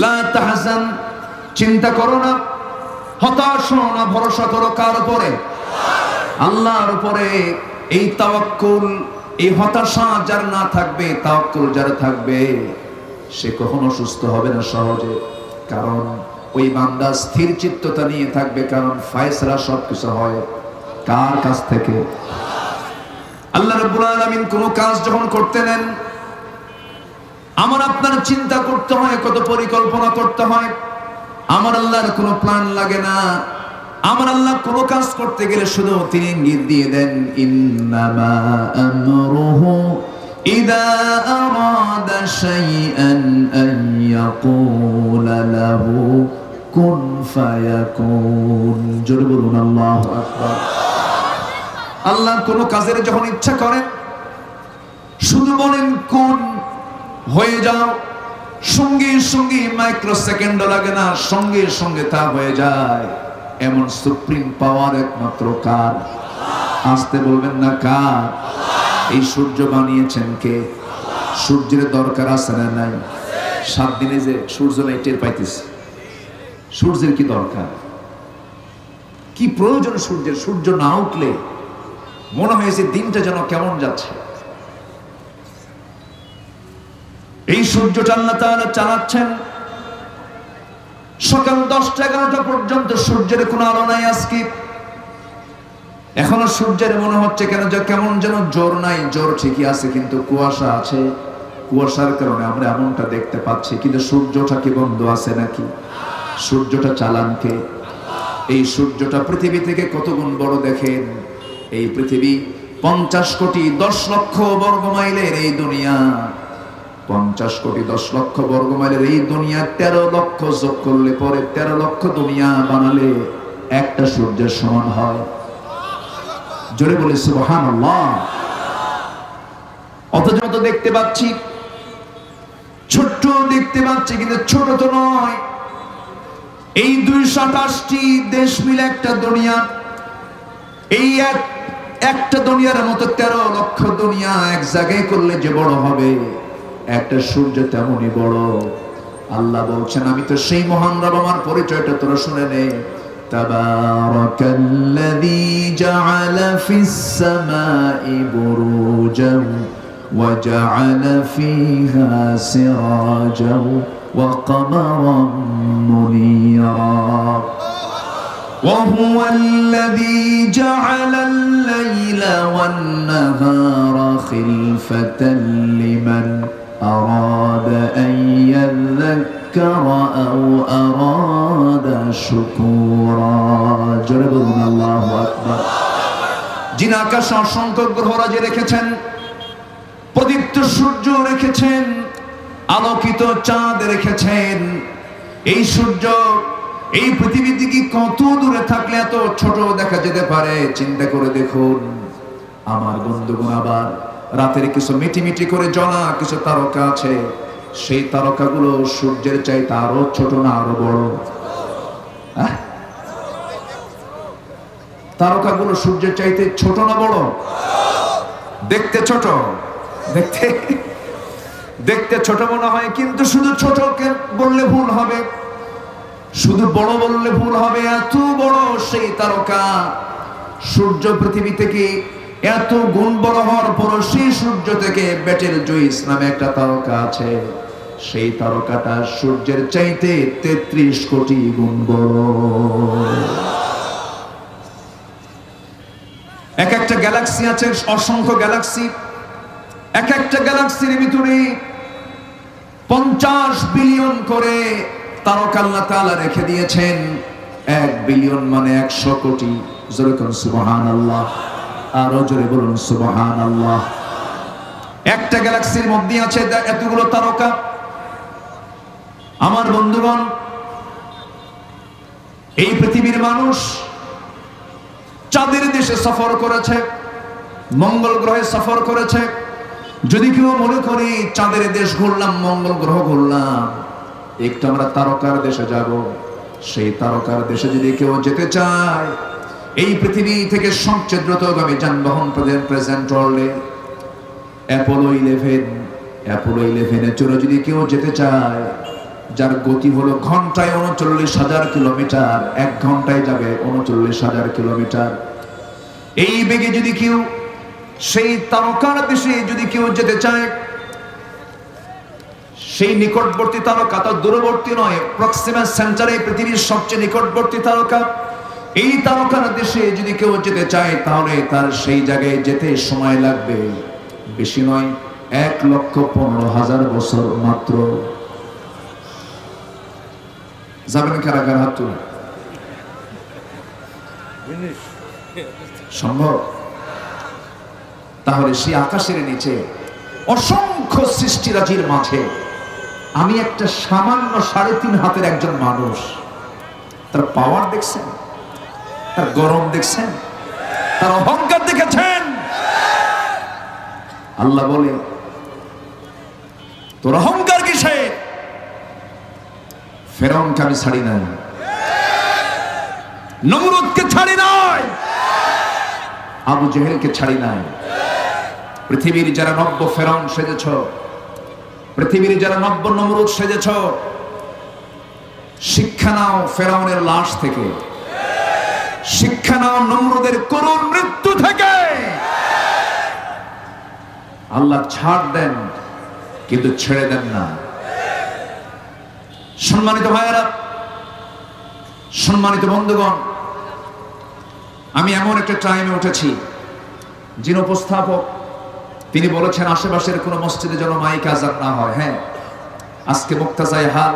লা তাহজান, চিন্তা করো না, হতাশ হও না, ভরসা করো কার উপরে? আল্লাহর উপরে। এই তাওয়াক্কুল, এই হতাশা যার না থাকবে, তাওয়াক্কুল যার থাকবে, সে কখনো সুস্থ হবে না সহজে। কারণ ওই বান্দা স্থির চিত্ততা নিয়ে থাকবে, কারণ ফয়সালা সবকিছু হয় কার কাছ থেকে? আল্লাহ রাব্বুল আলামিন কোন কাজ যখন করতে নেন, আমার আপনার চিন্তা করতে হয়, কত পরিকল্পনা করতে হয়। আমার আল্লাহর কোনো প্ল্যান লাগে না। আমার আল্লাহ কোনো কাজ করতে গেলে শুধু তিনি ইঙ্গিত দিয়ে দেন, ইন্নামা আমরুহু ইযা আরাদা শাইআন আন ইয়াকুলা লাহু কুন ফায়াকুন। জোরে বলুন আল্লাহু আকবার। আল্লাহ কোনো কাজের যখন ইচ্ছা করেন, শুধু বলেন কুন, হয়ে যাও। সঙ্গে সঙ্গে মাইক্রো সেকেন্ডও লাগে না, সঙ্গে সঙ্গে তা হয়ে যায়। এমন সুপ্রিম পাওয়ার একমাত্র কার? আসতে বলবেন না কার? এই সূর্য বানিয়েছেন কে? সূর্যের দরকার আছে না নাই? 7 দিনে যে সূর্য নাই টের পাইতেছে, সূর্যের কি দরকার, কি প্রয়োজন সূর্যের? সূর্য না উঠলে মনে হয়েছে দিনটা যেন কেমন যাচ্ছে। এই সূর্যটা আল্লাহ তাআলা চালাচ্ছেন সকাল 10টা-11টা পর্যন্ত। সূর্যের কোনো আলো নাই আজকে। এখনো সূর্যের মনে হচ্ছে কেমন যেন জোর নাই। জোর ঠিকই আছে, কিন্তু কুয়াশা আছে। কুয়াশার কারণে আমরা এমনটা দেখতে পাচ্ছি, কিন্তু সূর্যটা কি বন্ধ আছে নাকি? সূর্যটা চালান কে? এই সূর্যটা পৃথিবী থেকে কত গুণ বড় দেখেন। এই পৃথিবী 50 কোটি 10 লক্ষ বর্গ মাইলের এই দুনিয়া, 50 কোটি 10 লক্ষ বর্গ মাইলের এই দুনিয়া 13 লক্ষ যোগ করলে পরে 13 লক্ষ দুনিয়া বানালে একটা সূর্যের সমান হয়। জোরে বলে সুবহানাল্লাহ। অথচ তো দেখতে পাচ্ছি ছোট্ট, দেখতে পাচ্ছি, কিন্তু ছোট তো নয়। এই 228টি দেশ মিলে একটা দুনিয়া। এই একটা দুনিয়ার মতো 13 লক্ষ দুনিয়া এক জায়গায় করলে যে বড় হবে, একটা সূর্য তেমনই বড়। আল্লাহ বলছেন, আমি তো সেই মহান রব, আমার পরিচয়টা তোরা শুনে নে। তাবারাকাল্লাযী জাআলা ফিস সামাই বুরুজান ওয়া জাআলা ফীহা সিরাজান ওয়া কমারান মুনীরা ওয়া হুয়াল্লাযী জাআলাল লাইলা ওয়ান নাহারা খিলফাতান লিমান أراد أن يذكر أو أراد شكورا। জোরে বলুন আল্লাহু আকবার। যিনি আকাশে অসংখ্য গ্রহরাজি রেখেছেন, প্রদীপ্ত সূর্য রেখেছেন, আলোকিত চাঁদ রেখেছেন। এই সূর্য এই পৃথিবী থেকে কত দূরে থাকলে এত ছোট দেখা যেতে পারে, চিন্তা করে দেখুন। আমার বন্ধুগণ, আবার রাতের কিছু মিটিমিটি করে জ্বলা কিছু তারকা আছে। সেই তারকাগুলো সূর্যের চাইতে আরো ছোট না আরো বড়? তারকাগুলো সূর্যের চাইতে ছোট না বড়? দেখতে ছোট, দেখতে ছোট মনে হয়, কিন্তু শুধু ছোট বললে ভুল হবে, শুধু বড় বললে ভুল হবে। এত বড় সেই তারকা সূর্য পৃথিবী থেকে এত গুণ বড় হওয়ার পর সেই সূর্য থেকে বেটেল জুইস নামে একটা তারকা আছে। সেই তারকাটা সূর্যের চাইতে 33 কোটি গুণ বড়। এক একটা গ্যালাক্সি আছে, অসংখ্য গ্যালাক্সি। এক একটা গ্যালাক্সির ভিতরে 50 বিলিয়ন করে তারকা আল্লাহ তাআলা রেখে দিয়েছেন। 1 বিলিয়ন মানে 100 কোটি। জোরে কোন সুবহানাল্লাহ। আরো জোরে বলুন সুবহানাল্লাহ। একটা গ্যালাক্সির মধ্যে আছে এতগুলো তারকা। আমার বন্ধুগণ, এই পৃথিবীর মানুষ চাঁদের দেশে সফর করেছে, মঙ্গল গ্রহে সফর করেছে। যদি কেউ মনে করি চাঁদের দেশ ঘুরলাম, মঙ্গল গ্রহ ঘুরলাম, একটু আমরা তারকার দেশে যাব। সেই তারকার দেশে যদি কেউ যেতে চায়, এই পৃথিবী থেকে সবচেয়ে দ্রুতগামী যানবাহন প্রেজেন্ট ওয়ার্ল্ডে অ্যাপোলো 11 চড়ে যদি কেউ যেতে চায়, যার গতি হলো ঘন্টায় ৩৯,০০০ কিলোমিটার, ১ ঘন্টায় যাবে ৩৯,০০০ কিলোমিটার। এই বেগে যদি কেউ সেই তারকার দেশে যদি কেউ যেতে চায়, সেই নিকটবর্তী তারকা, তার দূরবর্তী নয়, প্রক্সিমা সেন্টারে পৃথিবীর সবচেয়ে নিকটবর্তী তারকা, এই তারকার দেশে যদি কেউ যেতে চায় তাহলে তার সেই জায়গায় যেতে সময় লাগবে বেশি নয় ১,১৫,০০০ বছর মাত্র। যাবেন কারা কারা হাত তুলে? সম্ভব? তাহলে সেই আকাশের নিচে অসংখ্য সৃষ্টিরাজির মাঝে আমি একটা সামান্য ৩.৫ হাতের একজন মানুষ, তার পাওয়ার দেখছেন, তার গরম দেখছেন, তার অহংকার দেখেছেন? আল্লাহ বলে তোর অহংকার কিসে? ফেরাউনকে আমি ছাড়ি নাই, নমরুদকে ছাড়ি নাই, আবু জেহেলকে ছাড়ি নাই। পৃথিবীর যারা নব্য ফেরাউন সেজেছ, পৃথিবীর যারা নব্য নমরুদ সেজেছ, শিক্ষা নাও ফেরাউনের লাশ থেকে, শিক্ষা নাও নমরুদের করুণ মৃত্যু থেকে। আল্লাহ ছাড় দেন কিন্তু ছেড়ে দেন না। সম্মানিত ভাইয়েরা, সম্মানিত বন্ধুগণ, আমি এমন একটা টাইমে উঠেছি, যিনি উপস্থাপক তিনি বলেছেন আশেপাশের কোনো মসজিদে যেন মাইক আজান না হয়। হ্যাঁ, আজকে মুক্তাজায় হাল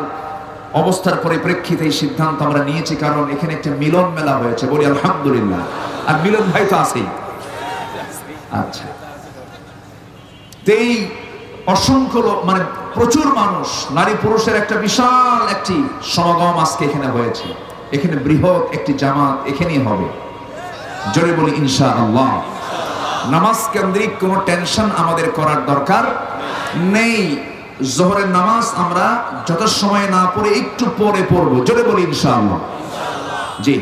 অবস্থার পরিপ্রেক্ষিতে এই সিদ্ধান্ত আমরা নিয়েছি, কারণ এখানে একটা মিলন মেলা হয়েছে। বলি আলহামদুলিল্লাহ। আর মিলন ভাই তো আছেই। আচ্ছা, এই অসংখ্য মানে প্রচুর মানুষ, নারী পুরুষের একটা বিশাল একটি সমাগম আজকে এখানে হয়েছে। এখানে বৃহৎ একটি জামাত এখানেই হবে। জোরে বলি ইনশাআল্লাহ। নামাজ কেন্দ্রিক কোনো টেনশন আমাদের করার দরকার নেই। জোহরের নামাজ আমরা যত সময় না পড়ে একটু পরে পড়বো। জোরে বলি ইনশাআল্লাহ। জি,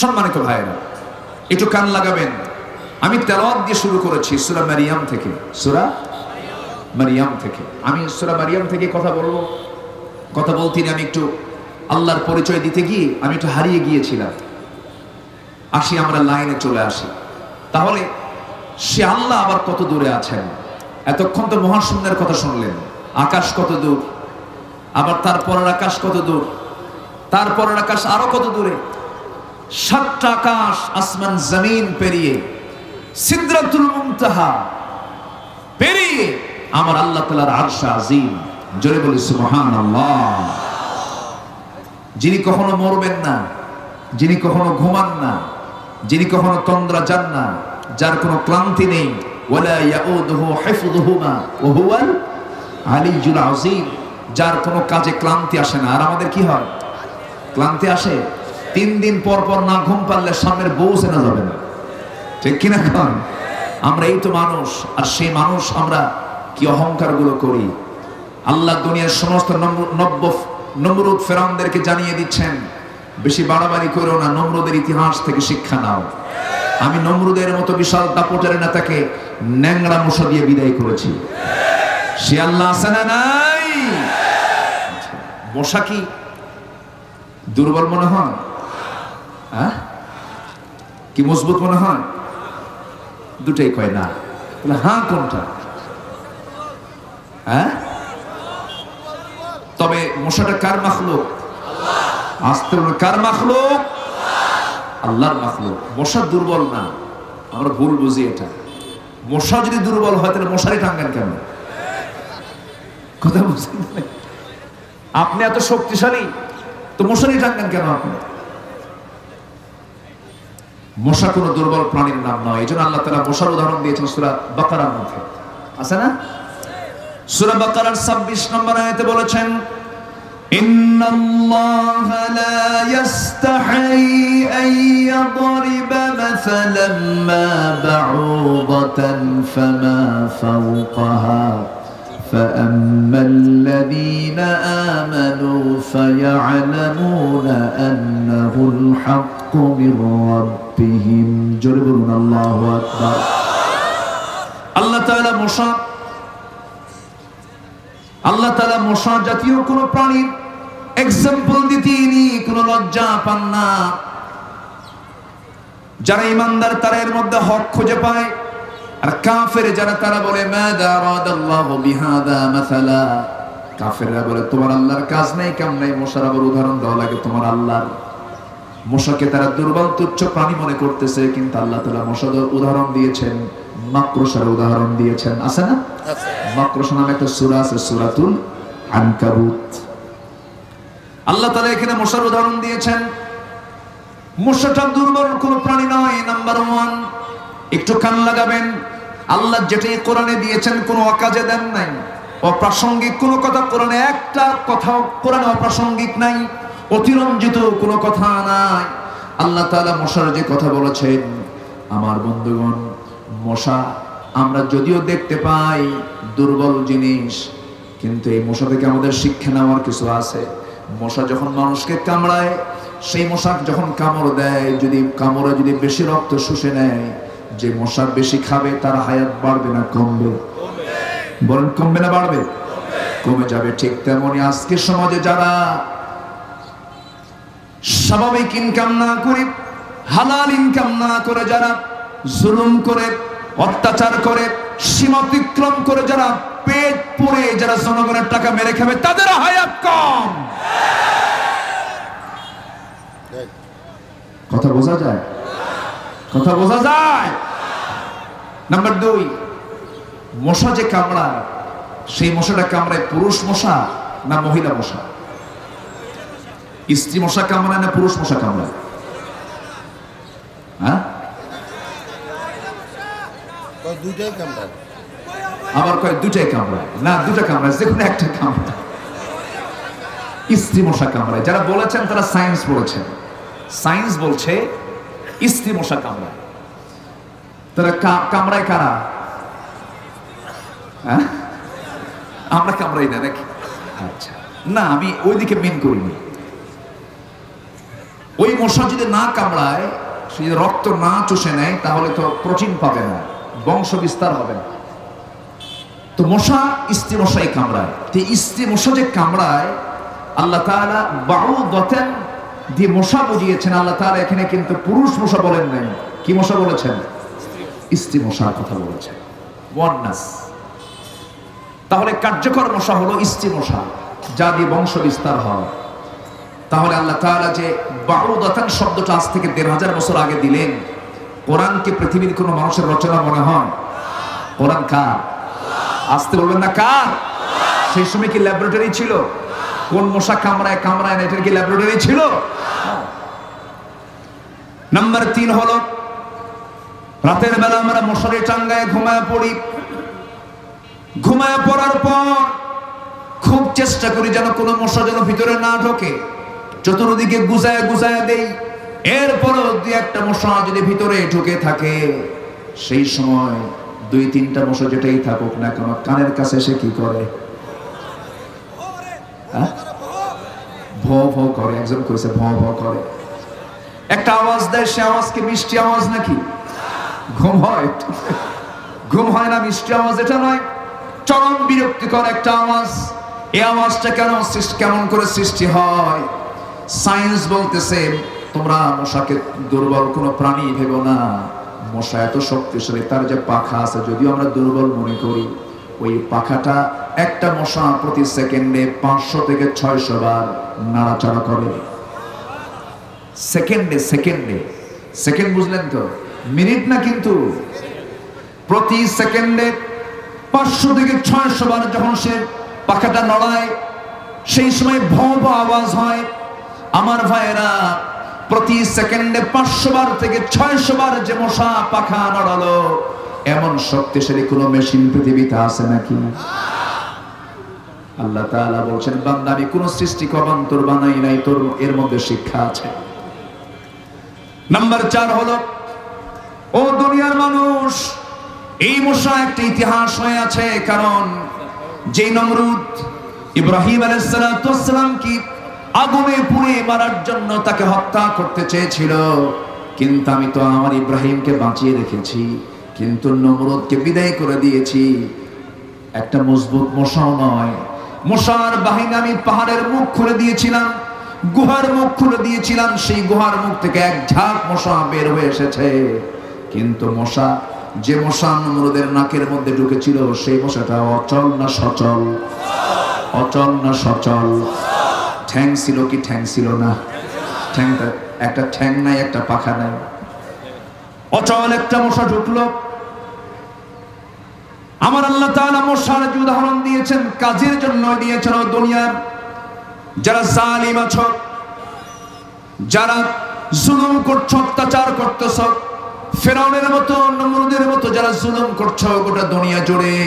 সম্মানিত ভাইরা, একটু কান লাগাবেন। আমি তেলাওয়াত দিয়ে শুরু করেছি সূরা মারিয়াম থেকে। সূরা মারিয়াম থেকে আমি সূরা মারিয়াম থেকে কথা বলবো। কথা বলতে আমি একটু আল্লাহর পরিচয় দিতে গিয়ে আমি একটু হারিয়ে গিয়েছিলাম। আসি আমরা লাইনে চলে আসি। তাহলে সে আল্লাহ আবার কত দূরে আছেন? এতক্ষণ তো মহাশূন্যের কথা শুনলেন, আকাশ কত দূর, আবার তারপরের আকাশ কত দূর, তারপরের আকাশ আরো কত দূরে। ৭টা আকাশ, আসমান জমিন পেরিয়ে, সিদরাতুল মুনতাহা পেরিয়ে আমার আল্লাহ তাআলার আরশ আজিম। জোরে বলি সুবহানাল্লাহ। যিনি কখনো মরবেন না, যিনি কখনো ঘুমান না, যিনি কখনো তন্দ্রা যান না, যার কোনো ক্লান্তি নেই, ওয়ালা ইয়াউদুহু হিফযুহুমা ওয়া হুয়াল আলিয়্যুল আযীম, যার কোনো কাজে ক্লান্তি আসে না। আর আমাদের কি হয়? ক্লান্তি আসে। 3 দিন পর পর না ঘুম পারলে সামনের বউ চেনা যাবে না, ঠিক কিনা? কারণ আমরা এই তো মানুষ, আর সেই মানুষ আমরা কি অহংকার গুলো করি। আল্লাহ দুনিয়ার সমস্ত নমরুদ ফেরাউনদেরকে জানিয়ে দিচ্ছেন, বেশি বাড়াবাড়ি করো না, নমরুদের ইতিহাস থেকে শিক্ষা নাও। আমি নমরুদের মতো বিশাল দাপটের নেতাকে ন্যাংরা মুসা দিয়ে বিদায় করেছি। সে আল্লাহ আছে না নাই? মশা কি দুর্বল মনে হয়? হ্যাঁ, কি মজবুত মনে হয়? দুটাই কয় না। হ্যাঁ, কোনটা? হ্যাঁ, তবে মশাটা কার মাখলুক? আসতে বলুন, কার মাখলুক? আল্লাহর মাখলুক। মশা দুর্বল না, আমরা ভুল বুঝি এটা। মশা যদি দুর্বল হয় তাহলে মশারি টাঙ্গেন কেন? কথা বুঝছেন? আপনি এত শক্তিশালী তো মশারি টাঙ্গেন কেন আপনি? মশা কোনো দুর্বল প্রাণীর নাম নয়। এই জন্য আল্লাহ তাআলা মশার উদাহরণ দিয়েছেন সূরা বাকারার মধ্যে, আছে না? সূরা বাকারার ২৬ নম্বর আয়াতে বলেছেন, ইন্নাল্লাহা লা ইস্তাহি আন ইয়াদরিবা মাসালান মা বাউদাতান ফামা ফাওকাহা فأما الذين آمنوا فيعلمون أنه الحق من ربهم جربنا الله أكبر। الله تعالى মশা আল্লাহ তাআলা মশা জাতীয় কোন প্রাণীর এক্সাম্পল দিতেনি কোনো লজ্জা পান না। যারা ইমানদার তারা এর মধ্যে হক খুঁজে পায়, আর কাফের যারা তারা বলে মাযা আরাদাল্লাহু বিহাদা মাসালা। কাফেররা বলে তোমার আল্লাহর কাজ নাই কাম নাই, মশার আবার উদাহরণ দেওয়া লাগে তোমার আল্লাহর। মশাকে তারা দুর্বল তুচ্ছ প্রাণী মনে করতেছে, কিন্তু আল্লাহ তাআলা মশার উদাহরণ দিয়েছেন, মাকড়সার উদাহরণ দিয়েছেন। আছে না? মাকড়সা নামে একটা সূরা আছে, সূরাতুল আনকাবুত। আল্লাহ তাআলা এখানে মশার উদাহরণ দিয়েছেন। মশাটা দুর্বল কোন প্রাণী নয়। নাম্বার 1, একটু কান লাগাবেন, আল্লাহ যেটাই কোরআনে দিয়েছেন কোনো অকাজে দেন নাই। অপ্রাসঙ্গিক কোনো কথা কোরআনে, একটা কথাও কোরআনে অপ্রাসঙ্গিক নাই, অতিরঞ্জিত কোনো কথা নাই। আল্লাহ তাআলা মশার যে কথা বলেছেন, আমার বন্ধুগণ, মশা আমরা যদিও দেখতে পাই দুর্বল জিনিস, কিন্তু এই মশা থেকে আমাদের শিক্ষা নেওয়ার কিছু আছে। মশা যখন মানুষকে কামড়ায়, সেই মশা যখন কামড় দেয়, যদি কামড়ে যদি বেশি রক্ত শুষে নেয়, যে মশা বেশি খাবে তার হায়াত বাড়বে না কমবে? বলেন কমবে না বাড়বে? কমে যাবে। ঠিক তেমনি আজকে সমাজে যারা স্বাভাবিক ইনকাম না করে, হালাল ইনকাম না করে, যারা জুলুম করে, অত্যাচার করে, সীমা অতিক্রম করে, যারা পেট পুড়ে যারা জনগণের টাকা মেরে খাবে, তাদের হায়াত কম। কথা বোঝা যায়? কথা বোঝা যায়? নাম্বার 2, মশা যে কামড়ায়, সেই মশাটা কামড়ায় পুরুষ মশা না মহিলা মশা? স্ত্রী মশা কামড়ায় না পুরুষ মশা কামড়ায়? হ্যাঁ, দুইটাই কামড়ায়। আবার কয় দুটাই কামড়ায় না, দুটা কামড়ায়, যে কোনো একটা কামড়ায়। স্ত্রী মশা কামড়ায়। যারা বলেছেন তারা সায়েন্স বলেছেন। সায়েন্স বলছে স্ত্রী মশা কামড়ায়। তারা কামড়ায় কারা? হ্যাঁ, আমরা কামড়াই না নাকি? আচ্ছা, না আমি ওইদিকে মেন করিনি। ওই মশা যদি না কামড়ায়, সে যদি রক্ত না চুষে নেয়, তাহলে তো প্রোটিন পাবে না, বংশ বিস্তার হবে না। তো মশা স্ত্রী মশাই কামড়ায়। তো স্ত্রী মশা যে কামড়ায়, আল্লাহ তাআলা বাউদাতান দিয়ে মশা বুঝিয়েছেন। আল্লাহ তাআলা এখানে কিন্তু পুরুষ মশা বলেন নাই। কি মশা বলেছেন? স্ত্রী মশার কথা বলেছেন। ওয়ান্নাস। তাহলে কার্যকর মশা হলো স্ত্রী মশা, যা দিয়ে বংশ বিস্তার হয়। তাহলে আল্লাহ তাআলা যে বাউদাতান শব্দটা আজ থেকে ১৫০০ বছর আগে দিলেন, কোরআনকে পৃথিবীর কোনো মানুষের রচনা মনে হয়? কোরআন কার? আসতে বলবেন না কার? সেই সময় কি ল্যাবরেটরি ছিল? কোন মশা কামড়ায় কামড়ায় না, এটার কি ল্যাবরেটরি ছিল? নাম্বার 3 হলো, রাতের বেলা আমরা মশারি টাঙ্গায় ঘুমায় পড়ি। ঘুমায় পড়ার পর খুব চেষ্টা করি যেন কোনো মশা যেন ভিতরে না ঢোকে, চতুর্দিকে গুজায় গুজায় দেই। এরপরও 2-1টা মশা যদি ভিতরে ঢুকে থাকে, সেই সময় 2-3টা মশা যেটাই থাকুক না কেন, কানের কাছে এসে কি করে? ভো ভো করে। একজন করেছে ভো ভো করে, একটা আওয়াজ দেয়। সে আওয়াজ কি মিষ্টি আওয়াজ নাকি? ঘুম হয়? ঘুম হয় না, মিষ্টি আওয়াজ এটা নয়, চরম বিরক্তিকর একটা আওয়াজ। এই আওয়াজটা কেমন করে সৃষ্টি হয়? সায়েন্স বলতেছে, তোমরা মশাকে দুর্বল কোনো প্রাণী ভেবো না। মশা এত শক্তিশালী, তার যে পাখা আছে, যদিও আমরা দুর্বল মনে করি, ওই পাখাটা একটা মশা প্রতি সেকেন্ডে 500 থেকে 600 বার নাড়াচাড়া করে। সেকেন্ডে সেকেন্ডে, সেকেন্ড বুঝলেন তো, মিনিট না কিন্তু। প্রতি সেকেন্ডে 500 থেকে 600 বার যখন সে পাখাটা নড়ায়, সেই সময় ভঁ ভঁ আওয়াজ হয়। আমার ভাইয়েরা, প্রতি সেকেন্ডে 500 বার থেকে 600 বার যে মশা পাখা নড়ালো, এমন শক্তিশালী কোন মেশিন পৃথিবীতে আছে নাকি? আল্লাহ তাআলা বলছেন, বান্দা আমি কোন সৃষ্টি কবান্তর বানাই নাই, তোর এর মধ্যে শিক্ষা আছে। নাম্বার 4 হলো, ও দুনিয়ার মানুষ, এই মশা একটা ইতিহাস হয়ে আছে। কারণ যে নমরুদ ইব্রাহিম আলাইহিস সালাম কি আগুনে পুড়ে মারার জন্য তাকে হত্যা করতে চেয়েছিল, কিন্তু আমি তো আমার ইব্রাহিমকে বাঁচিয়ে রেখেছি, কিন্তু নমরুদকে বিদায় করে দিয়েছি। একটা মজবুত মশাও নয়, মশার বাহিনী আমি পাহাড়ের মুখ খুলে দিয়েছিলাম, গুহার মুখ খুলে দিয়েছিলাম, সেই গুহার মুখ থেকে এক ঝাঁক মশা বের হয়ে এসেছে। কিন্তু যে মশা নমরুদের নাকের মধ্যে ঢুকেছিল সেই মশাটা অচল না সচল? অচল না সচল? ঠ্যাং ছিল কি ঠ্যাং ছিল না? ঠ্যাংটা একটা ঠ্যাং নাই, একটা পাখা নাই, অচল একটা মশা ঢুকলো। আমার আল্লাহ তাআলা মশার যে উদাহরণ দিয়েছেন কাজের জন্য দিয়েছেন। ও দুনিয়ার যারা জালিম আছো, যারা জুলুম করছো, অত্যাচার করতেছো, ফেরাউনের মতো নমরুদের মতো যারা জুলুম করছো গোটা দুনিয়া জুড়ে,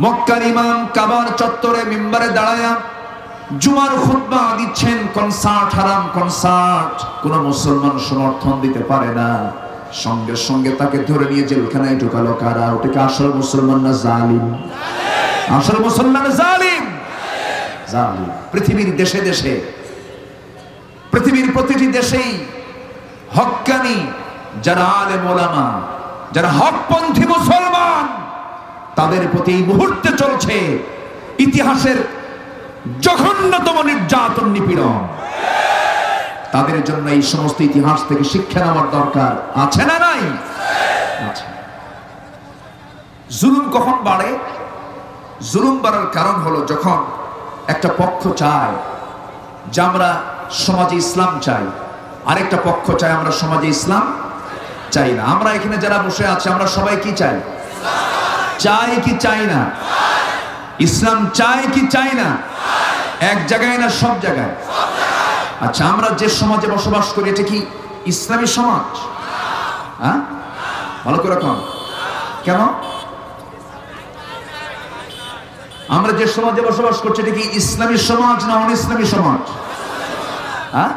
মক্কার ইমাম কাবার চত্বরে মিম্বারে দাঁড়ায়া জুমার খুতবা দিচ্ছেন। কনসার্ট হারাম, কনসার্ট কোন মুসলমান সমর্থন দিতে পারে না। সঙ্গে সঙ্গে তাকে ধরে নিয়ে জেলখানায় ঢুকালো কারা? ওটাকে আসল মুসলমান না জালিম? আসল মুসলমান জালিম। জালিম। পৃথিবীর দেশে দেশে, পৃথিবীর প্রতিটি দেশেই হক্কানি যারা আলেম ওলামা, যারা হকপন্থী মুসলমান, তাদের প্রতি এই মুহূর্তে চলছে ইতিহাসের জঘন্যতম নির্যাতন, নিপীড়ন। তাদের জন্য এই সমস্ত ইতিহাস থেকে শিক্ষা নেওয়ার দরকার আছে না নাই? আছে। জুলুম কখন বাড়ে? জুলুম বাড়ার কারণ হলো যখন একটা পক্ষ চায় যে আমরা সমাজে ইসলাম চাই, আরেকটা পক্ষ চায় আমরা সমাজে ইসলাম চাই না। আমরা এখানে যারা বসে আছে আমরা সবাই কি চাই? চাই কি চাই না? ইসলাম চাই কি চাই না? এক জায়গায় না সব জায়গায়? আচ্ছা, আমরা যে সমাজে বসবাস করি এটা কি ইসলামী সমাজ? হ্যাঁ, ভালো করে কন। কেন? আমরা যে সমাজে বসবাস করছি এটা কি ইসলামী সমাজ না অন ইসলামী সমাজ? হ্যাঁ,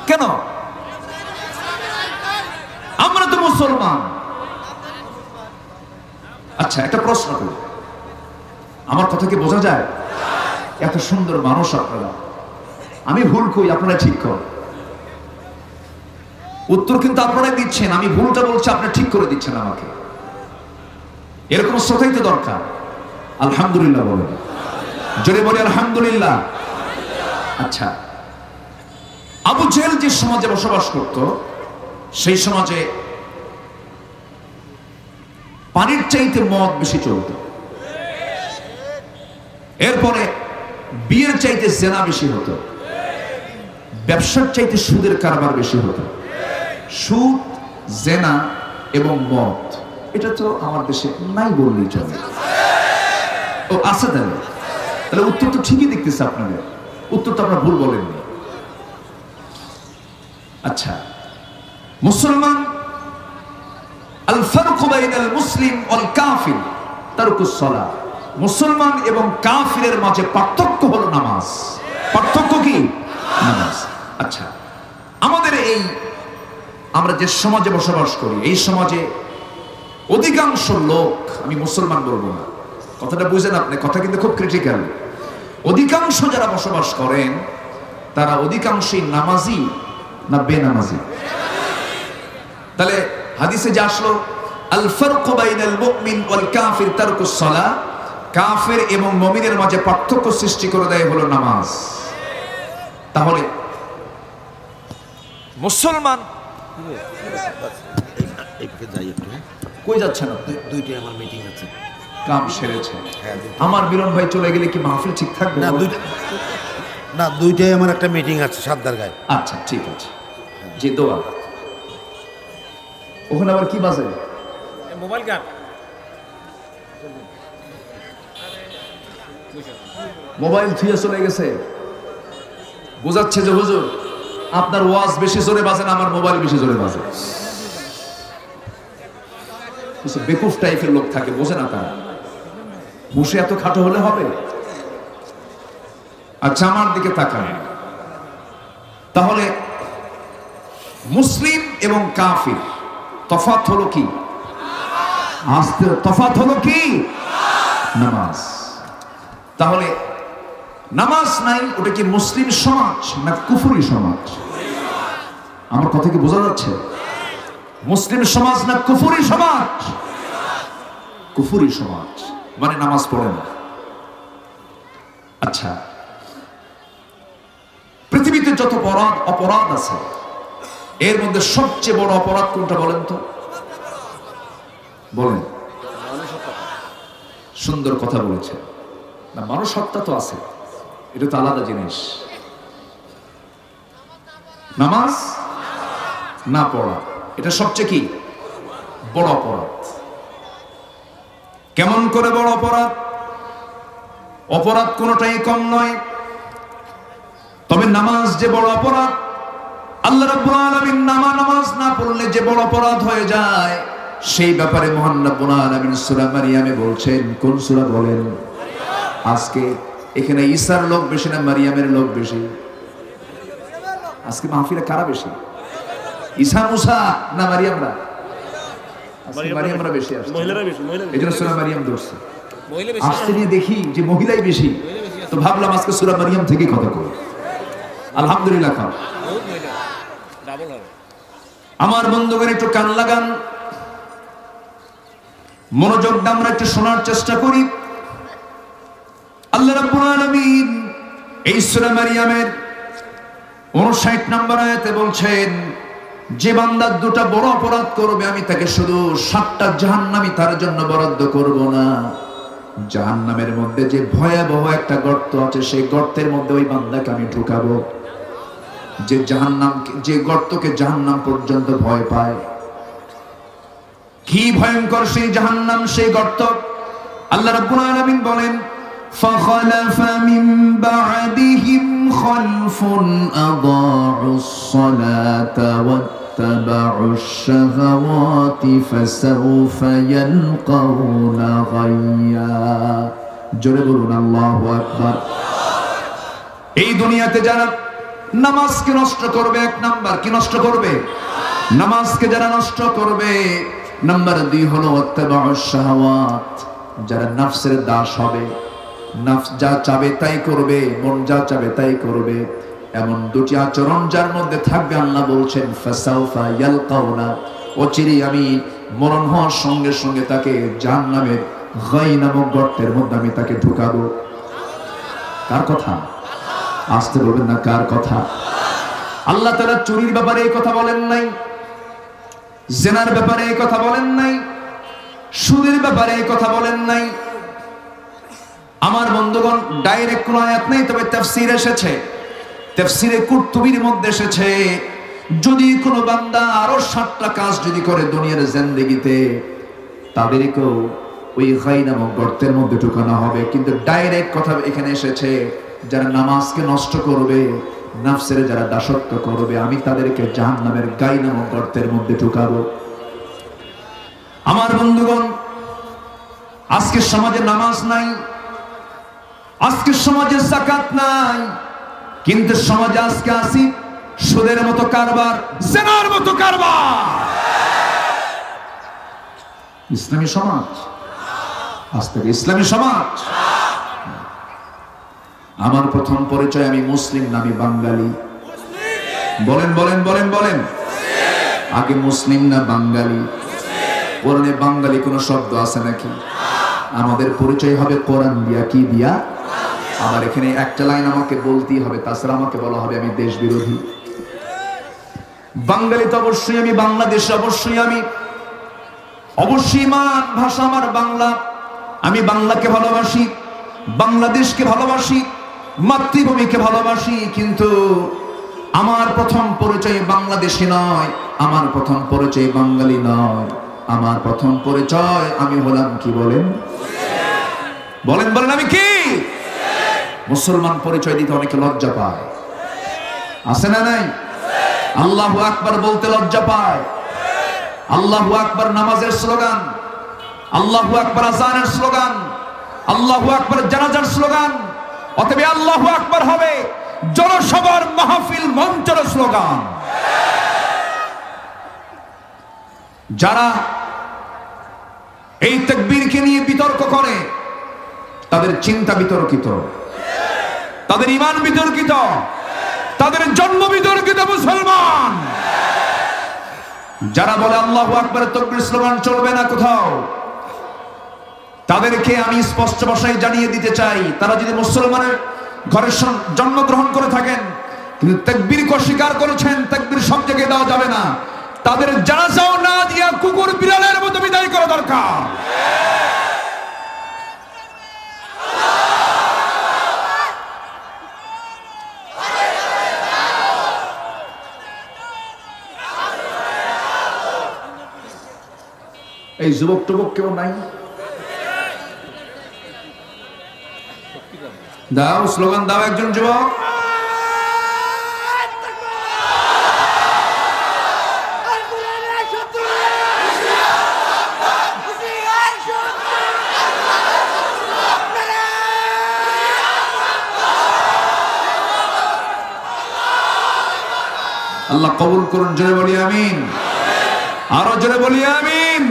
কেন? আমরা তো মুসলমান। আচ্ছা, একটা প্রশ্ন করি, আমার কথা কি বোঝা যায়? এত সুন্দর মানুষ আপনারা, আমি ভুল কই আপনারা ঠিক কর। উত্তর কিন্তু আপনারাই দিচ্ছেন, আমি ভুলটা বলছি আপনি ঠিক করে দিচ্ছেন আমাকে। এরকম শ্রোতাই তো দরকার। আলহামদুলিল্লাহ বলেন, জোরে বলি আলহামদুলিল্লাহ। আচ্ছা, আবু জেহেল যে সমাজে বসবাস করত সেই সমাজে পানির চাইতে মদ বেশি চলত। এরপরে বিয়ের চাইতে জেনা বেশি হতো, ব্যবসার চাইতে সুদের কারবার বেশি হতো। সুদ, জেনা এবং মদ, এটা তো আমার দেশে নাই বললেই চলে। ও আছে, তাহলে উত্তর তো ঠিকই দেখতেছে আপনাদের, উত্তর তো আপনারা ভুল বলেননি। আচ্ছা, মুসলমান, আল ফারকু বাইনাল মুসলিম ওয়াল কাফির তারকুস সালাহ। মুসলমান এবং কাফিরের মাঝে পার্থক্য হলো নামাজ। পার্থক্য কি? নামাজ। আচ্ছা, আমাদের এই আমরা যে সমাজে বসবাস করি এই সমাজে অধিকাংশ লোক, আমি মুসলমান বলবো না, কথাটা বুঝেন আপনি, কথা কিন্তু খুব ক্রিটিক্যাল। অধিকাংশ যারা বসবাস করেন তারা অধিকাংশই নামাজি না বেনামাজি? তাহলে হাদিসে যে আসলো আল ফারকু বাইনাল মুমিন ওয়াল কাফির তারকুস সালাহ, কাফের এবং মুমিনের মাঝে পার্থক্য সৃষ্টি করে দেয় হলো নামাজ। তাহলে মুসলমান কই যাচ্ছেন আপনি? দুইটাই আমার মিটিং আছে, কাম সেরেছে। আমার মিলন ভাই চলে গেলে কি মাহফিল ঠিক থাকবে? না, দুইটাই আমার একটা মিটিং আছে সাদ্দার গায়ে। আচ্ছা, ঠিক আছে। জি, দোয়া। ওখানে আবার কি বাজে? মোবাইল গান। মোবাইল থুয়ে চলে গেছে, বোঝাচ্ছে যে হুজুর আপনার ওয়াজ বেশি জোরে বাজে না আমার মোবাইল বেশি জোরে বাজে। কিছু বেকুফ টাইপের লোক থাকে, বোঝে না তারা। বসে এত খাটো হলে হবে? আচ্ছা, আমার দিকে তাকান। তাহলে মুসলিম এবং কাফির তফাৎ হলো কি? তফাৎ হলো কি? নামাজ। তাহলে নামাজ নাই, ওটা কি মুসলিম সমাজ না কুফরি সমাজ? আমার কথা কি বোঝা যাচ্ছে? মুসলিম সমাজ না কুফরি সমাজ? কুফরি সমাজ। মানে নামাজ পড়ে না। আচ্ছা, পৃথিবীতে যত অপরাধ আছে এর মধ্যে সবচেয়ে বড় অপরাধ কোনটা বলেন তো? বলেন। সুন্দর কথা বলেছেন না, মানুষ হত্যা তো আছে, এটা তো আলাদা জিনিস। নামাজ না পড়া এটা সবচেয়ে কি বড় অপরাধ। কেমন করে বড় অপরাধ? অপরাধ কোনটাই কম নয়, তবে নামাজ যে বড় অপরাধ, আল্লাহ রাব্বুল আলামিন নামাজ না পড়লে যে বড় অপরাধ হয়ে যায় সেই ব্যাপারে মহান রাব্বুল আলামিন সূরা মারিয়ামে বলছেন। কোন সূরা বলেন? আজকে এখানে ঈসার লোক বেশি না মারিয়ামের লোক বেশি? আজকে মাহফিলে কারা বেশি? ঈসা মুসা না মারিয়ামরা? আজকে মারিয়ামরা বেশি আসছে, এজন্য সূরা মারিয়াম ধরছে। আসতে নিয়ে দেখি যে মহিলাই বেশি, তো ভাবলাম আজকে সূরা মারিয়াম থেকে কথা কই। আলহামদুলিল্লাহ। আমার বন্ধুগণ একটু কান লাগান, মনোযোগ দিয়ে আমরা একটু শোনার চেষ্টা করি। আল্লাহ রাব্বুল আলামিন এই সূরা মারিয়ামের 59 নম্বর আয়াতে বলছেন, যে বান্দা দুটা বড় অপরাধ করবে আমি তাকে শুধু 7টা জাহান্নামী তার জন্য বরাদ্দ করব না, জাহান্নামের মধ্যে যে ভয়াবহ একটা গর্ত আছে সেই গর্তের মধ্যে ওই বান্দাকে আমি ঢুকাবো। যে গর্তকে জাহান্নাম পর্যন্ত ভয় পায়। কি ভয়ঙ্কর সেই জাহান্নাম, সেই গর্ত! আল্লাহ রাব্বুল আলামিন বলেন, فخلف من بعدهم خلف أضاعوا الصلاة واتبعوا الشهوات فسوف يلقون غيا। জোরে বলুন আল্লাহু আকবার। এই দুনিয়াতে যারা নামাজকে নষ্ট করবে, 1 নাম্বার কি নষ্ট করবে? নামাজকে যারা নষ্ট করবে। নাম্বার 2 হলো ওয়াত্তাবাউশ শাহাওয়াত, যারা নফসের দাস হবে, নফস যা চাবে তাই করবে, মন যা চাবে তাই করবে। এমন দুটি আচরণ যার মধ্যে থাকবে, আল্লাহ বলছেন ফাসাউফা ইয়ালকাউনা, অচিরেই আমি মরণ হওয়ার সঙ্গে সঙ্গে তাকে জাহান্নামের গাই নামক গর্তের মধ্যে আমি তাকে ঢুকাবো। কার কথা? আসতে বলবেন না, কার কথা? আল্লাহ তাআলা চুরির ব্যাপারে এই কথা বলেন নাই, জিনার ব্যাপারে এই কথা বলেন নাই, সুদের ব্যাপারে এই কথা বলেন নাই। আমার বন্ধুগণ, ডাইরেক্ট কোন আয়াত নেই, তবে তাফসীর এসেছে, তাফসীরে কুরতুবীর মধ্যে এসেছে, যদি কোনো বান্দা আরো 7টা কাজ যদি করে দুনিয়ার জিন্দেগিতে, তাদেরকেও ওই গাই নামক গর্তের মধ্যে ঢুকানো হবে। কিন্তু ডাইরেক্ট কথা এখানে এসেছে, যারা নামাজকে নষ্ট করবে, নফসের যারা দাসত্ব করবে, আমি তাদেরকে জাহান্নামের গাই নামক গর্তের মধ্যে ঢুকাবো। আমার বন্ধুগণ, আজকের সমাজে নামাজ নাই, আজকের সমাজে যাকাত নাই, কিন্তু সমাজে আজকে আসি সুদের মতো কারবার, জিনার মতো কারবার। ইসলামী সমাজ, আজ থেকে ইসলামী সমাজ। আমার প্রথম পরিচয়, আমি মুসলিম না আমি বাঙালি? বলেন বলেন বলেন বলেন। আগে মুসলিম না বাঙালি? কোরআনে বাঙালি কোন শব্দ আছে নাকি? আমাদের পরিচয় হবে কোরআন দিয়া। কি দিয়া? আবার এখানে একটা লাইন আমাকে বলতেই হবে, তাছাড়া আমাকে বলা হবে আমি দেশ বিরোধী। বাঙালি তো অবশ্যই আমি, বাংলাদেশে অবশ্যই আমি, অবশ্যই মান ভাষা আমার বাংলা, আমি বাংলাকে ভালোবাসি, বাংলাদেশকে ভালোবাসি, মাতৃভূমিকে ভালোবাসি। কিন্তু আমার প্রথম পরিচয় বাংলাদেশি নয়, আমার প্রথম পরিচয় বাঙালি নয়, আমার প্রথম পরিচয় আমি হলাম কি বলেন? বলেন বলেন, আমি কি? মুসলমান পরিচয় দিতে অনেকে লজ্জা পায়, আছে না নাই? আল্লাহু আকবার বলতে লজ্জা পায়। আল্লাহু আকবার নামাজের স্লোগান, আল্লাহু আকবার আযানের স্লোগান, আল্লাহু আকবার জানাজার স্লোগান। অতএব আল্লাহু আকবার হবে জনসভার, মাহফিল, মঞ্চের স্লোগান। যারা এই তাকবীরকে নিয়ে বিতর্ক করে তাদের চিন্তা বিতর্কিত, তাদের ঈমান বিতর্কিত, তাদের জন্ম বিতর্কিত। মুসলমান যারা বলে আল্লাহু আকবার তাকবীর স্লোগান চলবে না কোথাও, তাদেরকে আমি স্পষ্ট ভাষায় জানিয়ে দিতে চাই, তারা যদি মুসলমানের ঘরে জন্মগ্রহণ করে থাকেন কিন্তু তাকবীরকে অস্বীকার করেছেন, তাকবীর সব জায়গায় দেওয়া যাবে না, তাদের জানাজাও না দিয়া কুকুর বিড়ালের মতো বিদায় করা দরকার। এই যুবক টুবক কেউ নাই? দাও স্লোগান দাও একজন যুবক। আল্লাহ কবুল করুন, জোরে বলি আমিন, আরো জোরে বলি আমিন।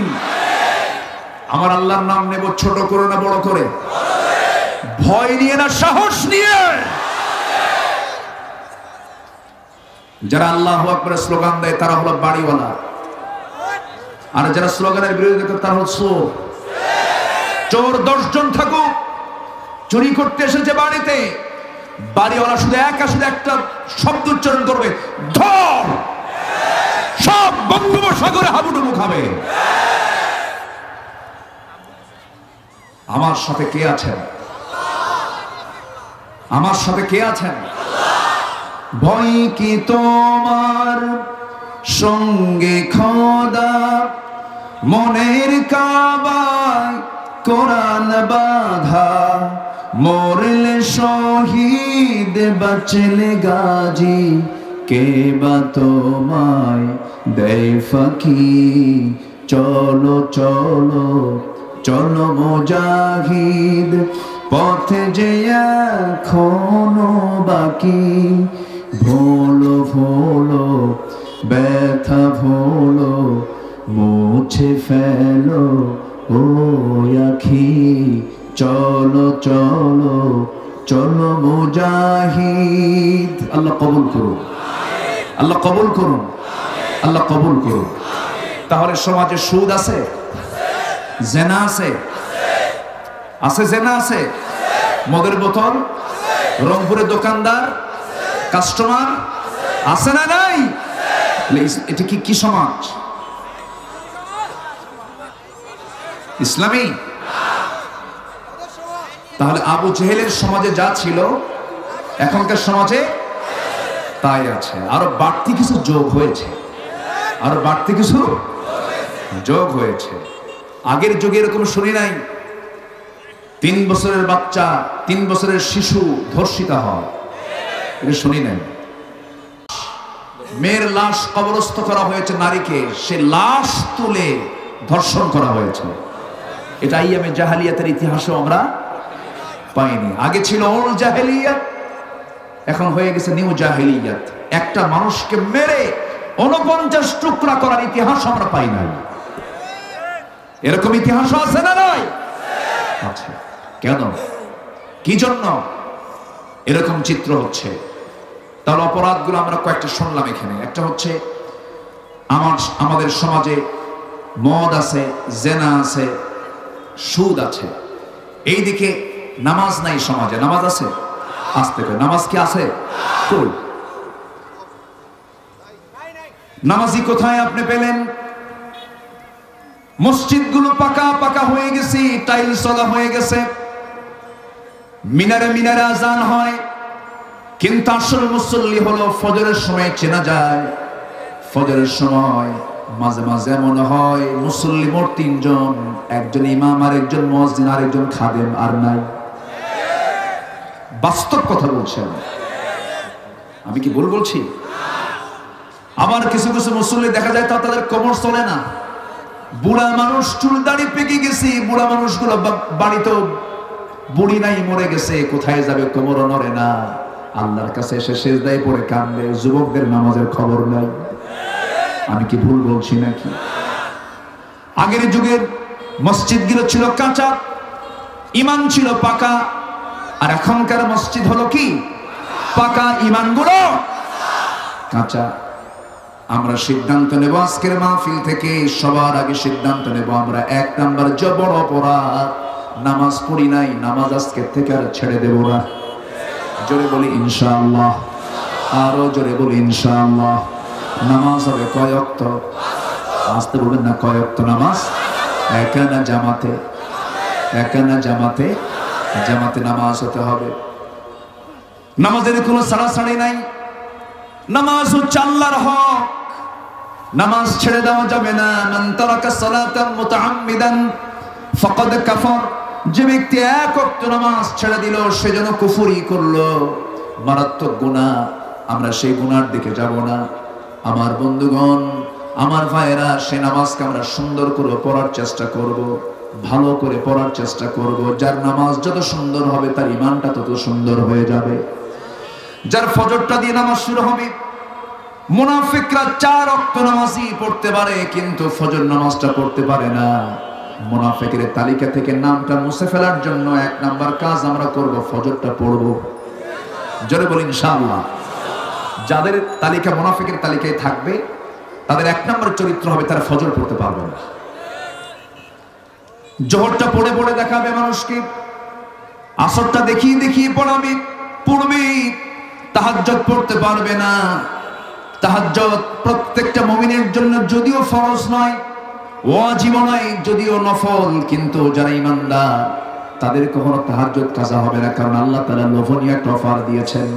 আমার আল্লাহর নাম নেব ছোট করে না বড় করে, ভয় নিয়ে না সাহস নিয়ে। যারা আল্লাহু আকবার স্লোগান দেয় তারা হলো বাড়িওয়ালা, আর যারা স্লোগানের বিরোধিতা করে তারা হলো চোর। চোর 10 জন থাকুক, চুরি করতে এসেছে বাড়িতে, বাড়িওয়ালা শুধু একটা শব্দ উচ্চারণ করবে, ধর, সব বঙ্গোপসাগরে হাবুডুবু খাবে। আমার সাথে কে আছেন? আমার সাথে কে আছেন? ভয় কি তোমার সঙ্গে খোদা, মনের কাবায় কোরআন বাঁধা, মরলে শহীদ বাঁচলে গাজী, কে বা তোমায় দেয় ফাঁকি। চলো চলো চলো মুজাহিদ, পথে যে এখনো বাকি, ভোলো ভোলো ব্যথা ভোলো, মুছে ফেলো ও আখি। চলো চলো চলো মুজাহিদ। আল্লাহ কবুল করুন, আল্লাহ কবুল করুন, আল্লাহ কবুল করুন। তাহলে সমাজে সুদ আছে, জেনা আছে, আছে জেনা আছে, মদের বোতল, রংপুরের দোকানদার, কাস্টমার আছে না নাই? এটা কি সমাজ? ইসলামী? তাহলে আবু জেহেলের সমাজে যা ছিল এখনকার সমাজে তাই আছে, আরো বাড়তি কিছু যোগ হয়েছে, আরো বাড়তি কিছু যোগ হয়েছে। আগের যুগে এরকম শুনি নাই 3 বছরের বাচ্চা, 3 বছরের শিশু ধর্ষিত হয়, এটা শুনি নাই। মেয়ের লাশ কবরস্থ করা হয়েছে নারীকে, সে লাশ তুলে ধর্ষণ করা হয়েছে। এটা আইয়ামে জাহেলিয়াতের ইতিহাসে আমরা পাইনি। আগে ছিল ওল্ড জাহেলিয়াত, এখন হয়ে গেছে নিউ জাহেলিয়াত। একটা মানুষকে মেরে 49 টুকরা করার ইতিহাস আমরা পাই নাই। এরকম ইতিহাস আছে না নাই? আছে। কেন, কি জন্য এরকম চিত্র হচ্ছে? তার অপরাধগুলো আমরা কয়েকটা শুনলাম এখানে। একটা হচ্ছে আমাদের সমাজে মদ আছে, জেনা আছে, সুদ আছে। এইদিকে নামাজ নাই সমাজে। নামাজ আছে? আসতে করে নামাজ কি আছে? কই নামাজি কোথায় আপনি পেলেন? মসজিদগুলো পাকা পাকা হয়ে গেছে, টাইলস চলা হয়ে গেছে, মিনারে মিনারে আজান হয়, কিন্তু আসল মুসল্লি হলো ফজরের সময় চেনা যায়। ফজরের সময় মাঝে মাঝে এমন হয় মুসল্লি মোট 3 জন, একজন ইমাম আর একজন মুয়াজ্জিন আর একজন খাদেম, আর নাই। বাস্তব কথা বলছেন, আমি কি ভুল বলছি? আবার কিছু কিছু মুসল্লি দেখা যায় তাদের কোমর চলে না, বুড়া মানুষ, চুল দাড়ি পেকে গেছে, বুড়া মানুষগুলো বাড়িতেও বুড়ি নাই, মরে গেছে, কোথায় যাবে, কোমরও নড়ে না, আল্লাহর কাছে এসে সেজদায় পড়ে কাঁদবে। যুবকদের নামাজের খবর নাই। আমি কি ভুল বলছি নাকি? আগের যুগের মসজিদগুলো ছিল কাঁচা, ইমান ছিল পাকা, আর এখনকার মসজিদ হলো কি? পাকা, ইমানগুলো কাঁচা। আমরা সিদ্ধান্ত নেব আজকের মাহফিল থেকে, সবার আগে সিদ্ধান্ত নেব আমরা 1 নাম্বার যে বড় অপরাধ নামাজ পড়ি নাই, নামাজ আজকে থেকে আর ছেড়ে দেব না। জোরে বলি ইনশাআল্লাহ, আরো জোরে বলি ইনশাআল্লাহ। নামাজ হবে কয় ওয়াক্ত? আসতে বলবেন না, কয় ওয়াক্ত নামাজ? একা না জামাতে? একা না জামাতে? জামাতে নামাজ হতে হবে। নামাজের কোনো ছাড়াছাড়ি নাই। নামাজ হচ্ছে আল্লাহর হক, নামাজ ছেড়ে দেওয়া যাবে না। মান তারাকা সালাতান মুতাআম্মিদান ফাকাদ কাফার, যে ব্যক্তি এক ওয়াক্ত নামাজ ছেড়ে দিল সে যেন কুফরি করলো, মারাত্মক গুনাহ। আমরা সেই গুনার দিকে যাব না। আমার বন্ধুগণ, আমার ভাইয়েরা, সে নামাজকে আমরা সুন্দর করে পড়ার চেষ্টা করব, ভালো করে পড়ার চেষ্টা করব। যার নামাজ যত সুন্দর হবে তার ঈমানটা তত সুন্দর হয়ে যাবে। যার ফজরটা দিয়ে নামাজ শুরু হবে, মুনাফিকরা 4 ওয়াক্ত নামাজই পড়তে পারে কিন্তু ফজর নামাজটা পড়তে পারে না। মুনাফিকের তালিকা থেকে নামটা মুছে ফেলার জন্য 1 নাম্বার কাজ আমরা করব, ফজরটা পড়ব। জোরে বলি ইনশাআল্লাহ। যাদের তালিকা মুনাফিকের তালিকায় থাকবে তাদের 1 নাম্বার চরিত্র হবে তারা ফজর পড়তে পারবে না। জোহরটা পড়ে পড়ে দেখাবে মানুষকে, আসরটা দেখিয়ে দেখিয়ে পড়াবে, পড়বে। তাহাজ্জুদ পড়তে পারবে না। তাহাজ্জুদ প্রত্যেকটা মুমিনের জন্য যদিও ফরজ নয়, ওয়াজিব নয়, যদিও নফল, কিন্তু যারা ঈমানদার তাদের কখনো তাহাজ্জুদ কাজা হবে না। কারণ আল্লাহ তাআলা লোভনীয় একটা অফার দিয়েছেন।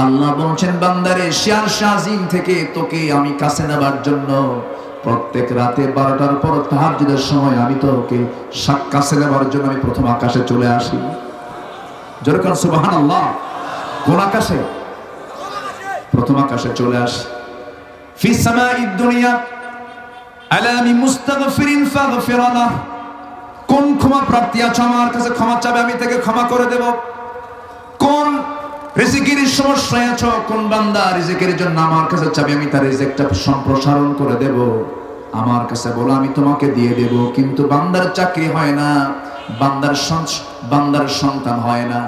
আল্লাহ বলছেন, বান্দারে, শিয়ার শাজিম থেকে তোকে আমি কাছে নেবার জন্য প্রত্যেক রাতে 12টার পর তাহাজ্জুদের সময় আমি তোকে কাছে নেবার জন্য আমি প্রথম আকাশে চলে আসি। জোরে কোন সুবহানাল্লাহ। কোন আকাশে? প্রথম আকাশে চলে আসি। ফিস সামাঈদ দুনিয়া আলা মি মুস্তাগফিরিন ফাগফির লাহ, কোন ক্ষমা প্রার্থী আছে আমার কাছে ক্ষমা চাবে, আমি তাকে ক্ষমা করে দেব। কোন রিজিকের সমস্যায় আছো, কোন বান্দা রিজিকের জন্য আমার কাছে চাবে, আমি তার রিজিকটা সম্প্রসারণ করে দেব। আমার কাছে বলো, আমি তোমাকে দিয়ে দেব। কিন্তু বান্দার চাকরি হয় না, বান্দার সন্তান হয় না,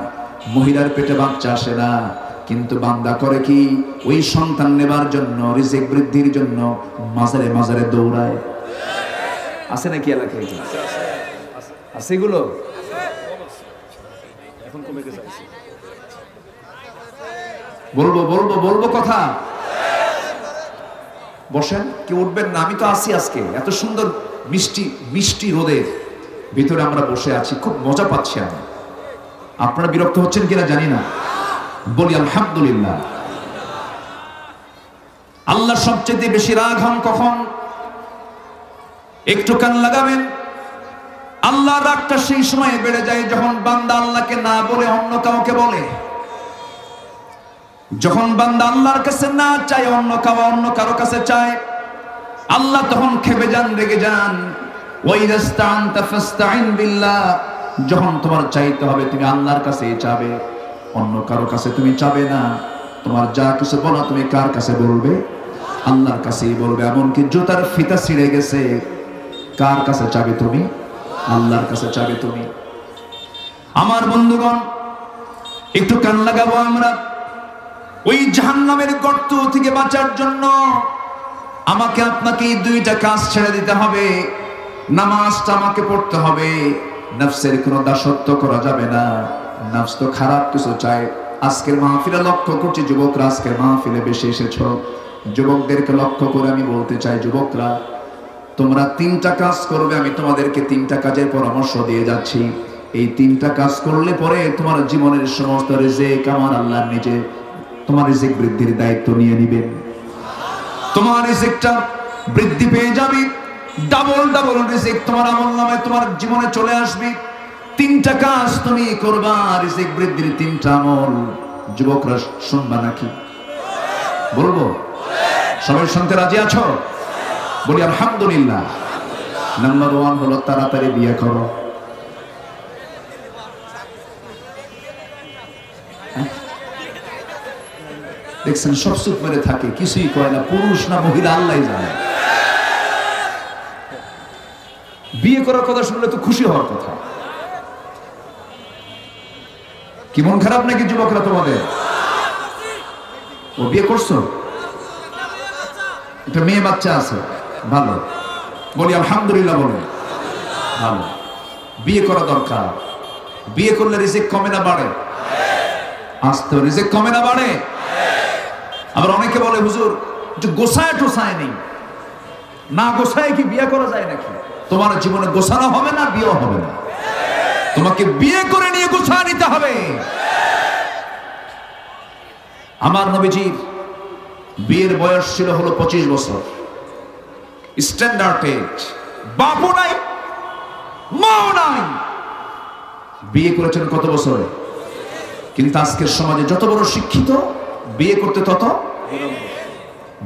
মহিলার পেটে বাচ্চা আসে না, কিন্তু বান্দা করে কি? ওই সন্তান নেবার জন্য, রিজিক বৃদ্ধির জন্য মাজারে মাজারে দৌড়ায়। আছে নাকি এলাকায়? আছে এগুলো? এখন কমে গেছে। বলবো বলবো বলবো কথা। বসেন, কি উঠবেন না? আমি তো আছি আজকে এত সুন্দর মিষ্টি মিষ্টি রোদের ভিতরে আমরা বসে আছি, খুব মজা পাচ্ছি আমি। আপনারা বিরক্ত হচ্ছেন কিনা জানি না। বলি আলহামদুলিল্লাহ। আল্লাহ সবচেয়ে বেশি রাগ হন কখন? একটু কান লাগাবেন। আল্লাহ রাগটা সেই সময় বেড়ে যায় যখন বান্দা আল্লাহকে না বলে অন্য কাউকে বলে। যখন বান্দা আল্লাহর কাছে না চায়, অন্য কারো কাছে চায়, আল্লাহ তখন খেপে যান, রেগে যান। ওয়াইদাস্তাআনতা ফাস্তাইন বিল্লাহ, যখন তোমার চাইতে হবে তুমি আল্লাহর কাছেই চাবে, অন্য কারো কাছে তুমি চাবে না। তোমার যা কিছু বলো তুমি কার কাছে বলবে? আল্লাহর কাছেই বলবে। এমনকি জুতার ফিতা ছিঁড়ে গেছে, কার কাছে চাবে তুমি? আল্লাহর কাছে চাবে তুমি। আমার বন্ধুগণ, একটু কান লাগাবো আমরা। ওই জাহান্নামের গর্ত থেকে বাঁচার জন্য আমাকে আপনাকে এই 2টা কাজ ছেড়ে দিতে হবে। নামাজটা আমাকে পড়তে হবে। নফসের কোনো দাসত্ব করা যাবে না। নফস তো খারাপ কিছু চায়। আজকের মাহফিলে লক্ষ্য করছি, যুবকরা আজকের মাহফিলে বেশি এসেছো। যুবকদেরকে লক্ষ্য করে আমি বলতে চাই, যুবকরা তোমরা 3টা কাজ করবে। আমি তোমাদেরকে 3টা কাজের পরামর্শ দিয়ে যাচ্ছি। এই 3টা কাজ করলে পরে তোমার জীবনের সমস্ত রিজিক আমার আল্লাহ নিজে তোমার রিজিক বৃদ্ধির দায়িত্ব নিয়ে নেবেন। তোমার রিজিকটা বৃদ্ধি পেয়ে যাবে, ডাবল রিজিক তোমার আমলনামায় তোমার জীবনে চলে আসবে। 3টা কাজ তুমি করবা, রিজিক বৃদ্ধির 3টা আমল। যুবকরা শুনবা নাকি? বলবো? সবাই শুনতে রাজি আছো? বলি আলহামদুলিল্লাহ। নাম্বার 1 হলো তাড়াতাড়ি বিয়ে করো। দেখছেন সব চুপ মেরে থাকে, কিছুই কয় না। পুরুষ না মহিলা আল্লাহই জানে। বিয়ে করার কথা শুনলে তো খুশি হওয়ার কথা। কি মন খারাপ নাকি যুবকরা তোমাদের? ও বিয়ে করছো? একটা মেয়ে বাচ্চা আছে, ভালো। বলি আলহামদুলিল্লাহ। বলে ভালো, বিয়ে করা দরকার। বিয়ে করলে রিজিক কমে না বাড়ে? আস্তে রিজিক কমে না বাড়ে? আবার অনেকে বলে হুজুর একটু গোছায় টোছায় নেই, না গোছায় কি বিয়ে করা যায় নাকি? তোমার জীবনে গোছানো হবে না, বিয়ে হবে না। তোমাকে বিয়ে করে নিয়ে গোছায় নিতে হবে। আমার নবীজির বিয়ের বয়স ছিল হলো 25 বছর, স্ট্যান্ডার্ড এজ। বাপও নাই মাও নাই, বিয়ে করেছেন কত বছরে? কিন্তু আজকের সমাজে যত বড় শিক্ষিত, বিয়ে করতে তত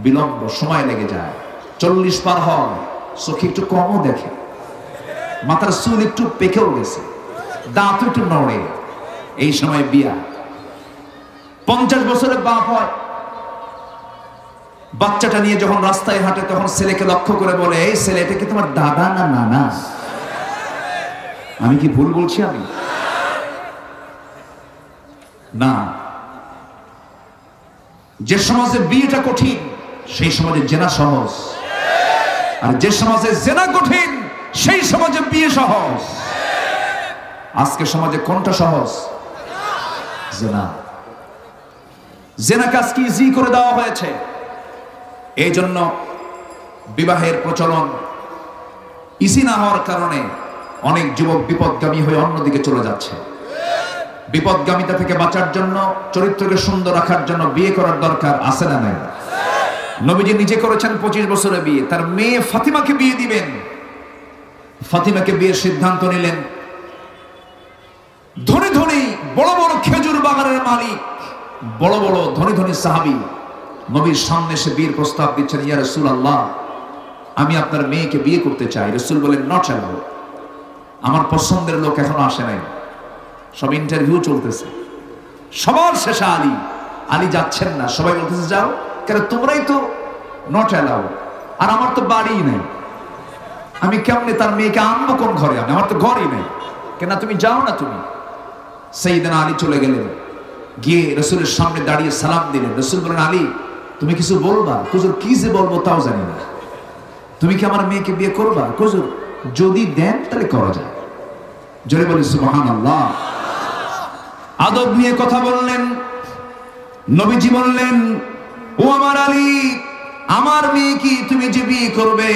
বিলম্ব, সময় লেগে যায়। 40 পার হয়, চোখে একটু কমও দেখে, মাথার চুল একটু পেকেও গেছে, দাঁত একটু নড়ে, এই সময় বিয়া। 50 বছরের বাপ হয়, বাচ্চাটা নিয়ে যখন রাস্তায় হাঁটে তখন ছেলেকে লক্ষ্য করে বলে, এই ছেলে এটা কি তোমার দাদা না নানা? আমি কি ভুল বলছি? আমি না। যে সমাজে বিয়েটা কঠিন সেই সমাজে জেনা সহজ, আর যে সমাজে জেনা কঠিন সেই সমাজে বিয়ে সহজ। আজকে সমাজে কোনটা সহজ? জেনা। জেনা কাজকে ইজি করে দেওয়া হয়েছে। এই জন্য বিবাহের প্রচলন ইজি না হওয়ার কারণে অনেক যুবক বিপদগামী হয়ে অন্যদিকে চলে যাচ্ছে। বিপদগামিতা থেকে বাঁচার জন্য, চরিত্রকে সুন্দর রাখার জন্য বিয়ে করার দরকার আছে না নাই? নবীজি নিজে করেছেন 25 বছরে বিয়ে। তার মেয়ে ফাতিমাকে বিয়ে দিবেন, ফাতিমাকে বিয়ের সিদ্ধান্ত নিলেন। ধনী ধনী বড় বড় খেজুর বাগানের মালিক, বড় বড় ধনী ধনী সাহাবী নবীর সামনে এসে বিয়ের প্রস্তাব দিচ্ছেন। ইয়া রাসূলুল্লাহ, আমি আপনার মেয়েকে বিয়ে করতে চাই। রাসূল বলেন, নট অ্যালাউড, আমার পছন্দের লোক এখনো আসে নাই, সব ইন্টারভিউ চলতেছে। সবার শেষে আলী, আলী যাচ্ছেন না, সবাই বলতেছে যাও। কেন? তোমরাই তো নট অ্যালাউড, আর আমার তো বাড়িই নেই, আমি কেমনে তার মেয়েকে আনবো কোন ঘরে? আমি, আমার তো ঘরই নেই। কেন? তুমি যাও না। তুমি। সাইয়েদনা আলী চলে গেলেন, গিয়ে রাসূলের সামনে দাঁড়িয়ে সালাম দিলেন। রাসূল বলেন, আলী তুমি কিছু বলবা? হুজুর কি যে বলবো তাও জানি না। তুমি কি আমার মেয়েকে বিয়ে করবা? হুজুর যদি দেন তাহলে করা যায়। জোরে বলি সুবহানাল্লাহ। আদব নিয়ে কথা বললেন। নবীজি বললেন, ও আমার আলী, আমার মেয়ে কি তুমি যে বিয়ে করবে,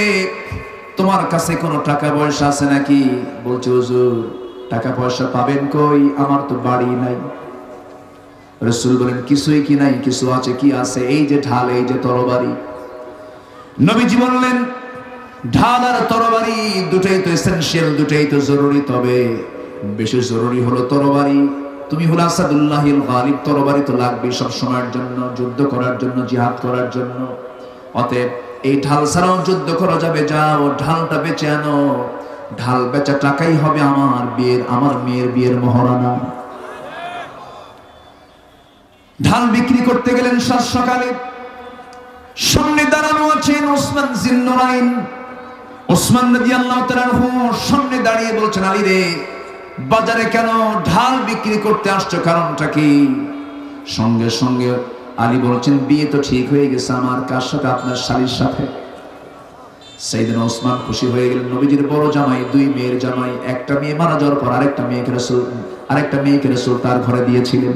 তোমার কাছে কোনো টাকা পয়সা আছে নাকি? বলছে, হুজুর টাকা পয়সা পাবেন কই, আমার তো বাড়ি নাই। রাসূল বলেন, কিছুই কি নাই? কিছু আছে। কি আছে? এই যে ঢাল, এই যে তরবারি। নবীজি বললেন, ঢাল আর তরবারি দুটাই তো এসেনশিয়াল, দুটাই তো জরুরি, তবে বেশি জরুরি হলো তরবারি। তুমি হলো আসাদুল্লাহিল গালিব, তরবারি তো লাগবে সব সময়ের জন্য, যুদ্ধ করার জন্য, জিহাদ করার জন্য। অতএব এই ঢাল ছাড়াও যুদ্ধ করা যাবে, যাও ঢালটা বেচে আনো। ঢাল বেচা টাকাই হবে আমার মেয়ের বিয়ের মহারণা। ঢাল বিক্রি করতে গেলেন সাত সকালে। সামনে দাঁড়ানো আছেন ওসমান জিন্নুরাইন। ওসমান রাদিয়াল্লাহু তাআলা আনহু সামনে দাঁড়িয়ে বলছেন, আলী রে, বাজারে কেন ঢাল বিক্রি করতে আসছো, কারণটা কি? সঙ্গে সঙ্গে আলী বলছেন, বিয়ে তো ঠিক হয়ে গেছে আমার। কার সাথে? আপনার শালীর সাথে। সাইয়েদনা ওসমান খুশি হয়ে গেলেন। নবীজির বড় জামাই, দুই মেয়ের জামাই। একটা মেয়ে মারা যাওয়ার পর আরেকটা মেয়েকে রাসূল তার ঘরে দিয়েছিলেন।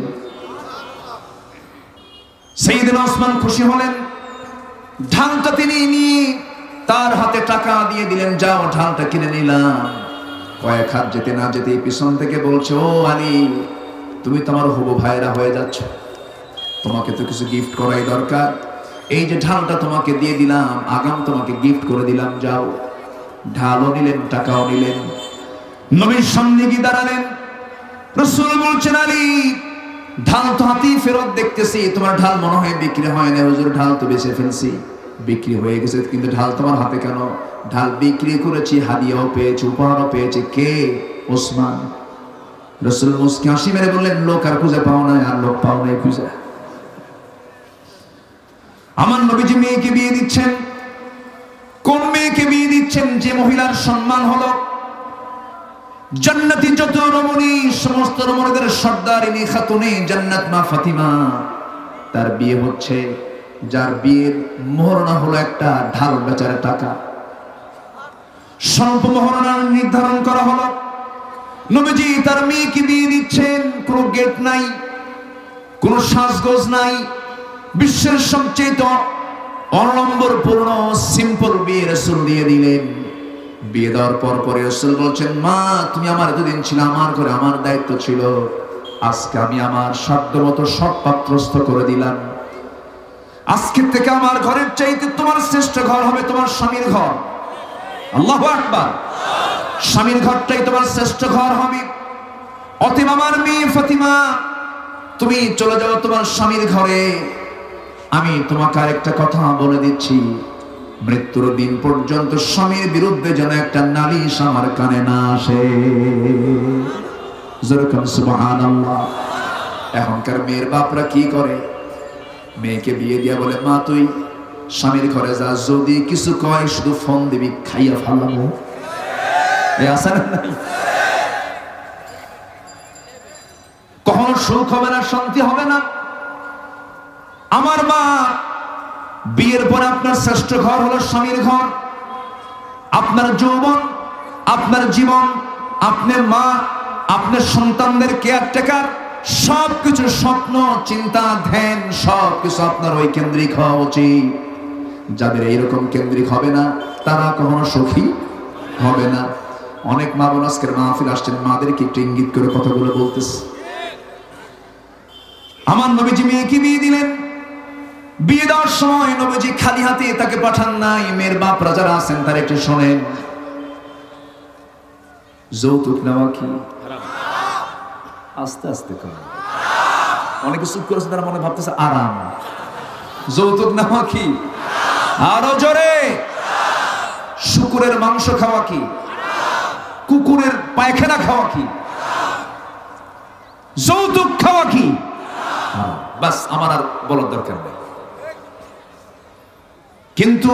সাইয়েদনা ওসমান খুশি হলেন। ঢালটা তিনি নিয়ে তার হাতে টাকা দিয়ে দিলেন, যাও ঢালটা কিনে নিলাম। কয়েক হাত যেতে না যেতে পিছন থেকে বলছে, ও আলী, তুমি তোমার হবু ভাইরা হয়ে যাচ্ছ, তোমাকে তো কিছু গিফট করাই দরকার। এই যে ঢালটা তোমাকে দিয়ে দিলাম, আগাম তোমাকে গিফট করে দিলাম, যাও। ঢালও নিলেন, টাকাও নিলেন। নবীর সামনে গিয়ে দাঁড়ালেন। রাসূল বলছেন, আলী, ঢাল তো হাতেই ফেরত দেখতেছি, তোমার ঢাল মনে হয় বিক্রি হয় না। হুজুর ঢাল তো বেচে ফেলছি। বিক্রি হয়ে গেছে, কিন্তু ঢাল তোমার হাতে কেন? ঢাল বিক্রি করেছি, হাদিয়াও পেয়েছি, উপহারও পেয়েছি। কে? ওসমান। রাসূল মুস্কি হাসি মেরে বললেন, লোক আর খুঁজে পাও না? আর লোক পাও নাই খুঁজে। আমার নবীজি মেয়েকে বিয়ে দিচ্ছেন। কোন মেয়েকে বিয়ে দিচ্ছেন? যে মহিলার সম্মান হলো জান্নাতি যত রমণী, সমস্ত রমণীদের সর্দারিনী খাতুনে জান্নাত মা ফাতিমা। তার বিয়ে হচ্ছে, যার বিয়ের মহরণা হলো একটা ঢাল বেচার টাকা। স্বল্প মহরণা নির্ধারণ করা হলো। নবীজি তার মেয়েকে বিয়ে দিচ্ছেন, কোনো গেট নাই, কোনো সাজগোজ নাই, বিশ্বের সবচেয়ে অনম্বরপূর্ণ সিম্পল বিয়ে রাসূল দিয়ে দিলেন। বিয়ে দেওয়ার পর পরে রাসূল বলছেন, মা তুমি আমার এতদিন ছিল আমার ঘরে, আমার দায়িত্ব ছিল, আজকে আমি আমার সাধ্যমতো সব পাত্রস্থ করে দিলাম। আজকে থেকে আমার ঘরের চাইতে তোমার শ্রেষ্ঠ ঘর হবে তোমার স্বামীর ঘর। আল্লাহু আকবার। স্বামীর ঘরটাই তোমার শ্রেষ্ঠ ঘর হবে। অতএব আমার মেয়ে ফাতিমা, তুমি চলে যাও তোমার স্বামীর ঘরে। আমি তোমাকে আরেকটা কথা বলে দিচ্ছি, মৃত্যুর দিন পর্যন্ত স্বামীর বিরুদ্ধে যেন একটা নালিশ আমার কানে না আসে। যেরকম সুবহানাল্লাহ। এখনকার মেয়ের বাপরা কি করে, মেয়েকে বিয়ে দিয়া বলে, মা তুই স্বামীর ঘরে যা, যদি কিছু কয় শুধু ফোন দিবি, খাইয়া ফালাবো। কখনো সুখ হবে না, শান্তি হবে না। আমার মা, বিয়ের পরে আপনার শ্রেষ্ঠ ঘর হলো স্বামীর ঘর। আপনার যৌবন, আপনার জীবন, আপনার মা, আপনার সন্তানদের কেয়ারটেকার, সবকিছু স্বপ্ন, চিন্তা, ধ্যান সবকিছু আপনার ওই কেন্দ্রিক হওয়া উচিত। যাদের এইরকম কেন্দ্রিক হবে না তারা কখনো সুখী হবে না। অনেক মা বোন আজকের মাহফিল আসছেন, মাদেরকে একটু ইঙ্গিত করে কথাগুলো বলতেছে। আমার নবীজি মেয়েকে বিয়ে দিলেন। বিয়ে দেওয়ার সময় নবীজি খালি হাতে তাকে পাঠান নাই। মেয়ের বাপরা যারা আছেন তারা একটু শোনেন, যৌতুক নেওয়া কি আস্তে আস্তে করে, অনেকে চুপ করেছে, তারা মনে ভাবতেছে আরাম। যৌতুক নেওয়া কি? আরো জোরে। শুকুরের মাংস খাওয়া কি? কুকুরের পায়খানা খাওয়া কি? যৌতুক খাওয়া কি? বাস, আমার আর বলার দরকার নেই। কিন্তু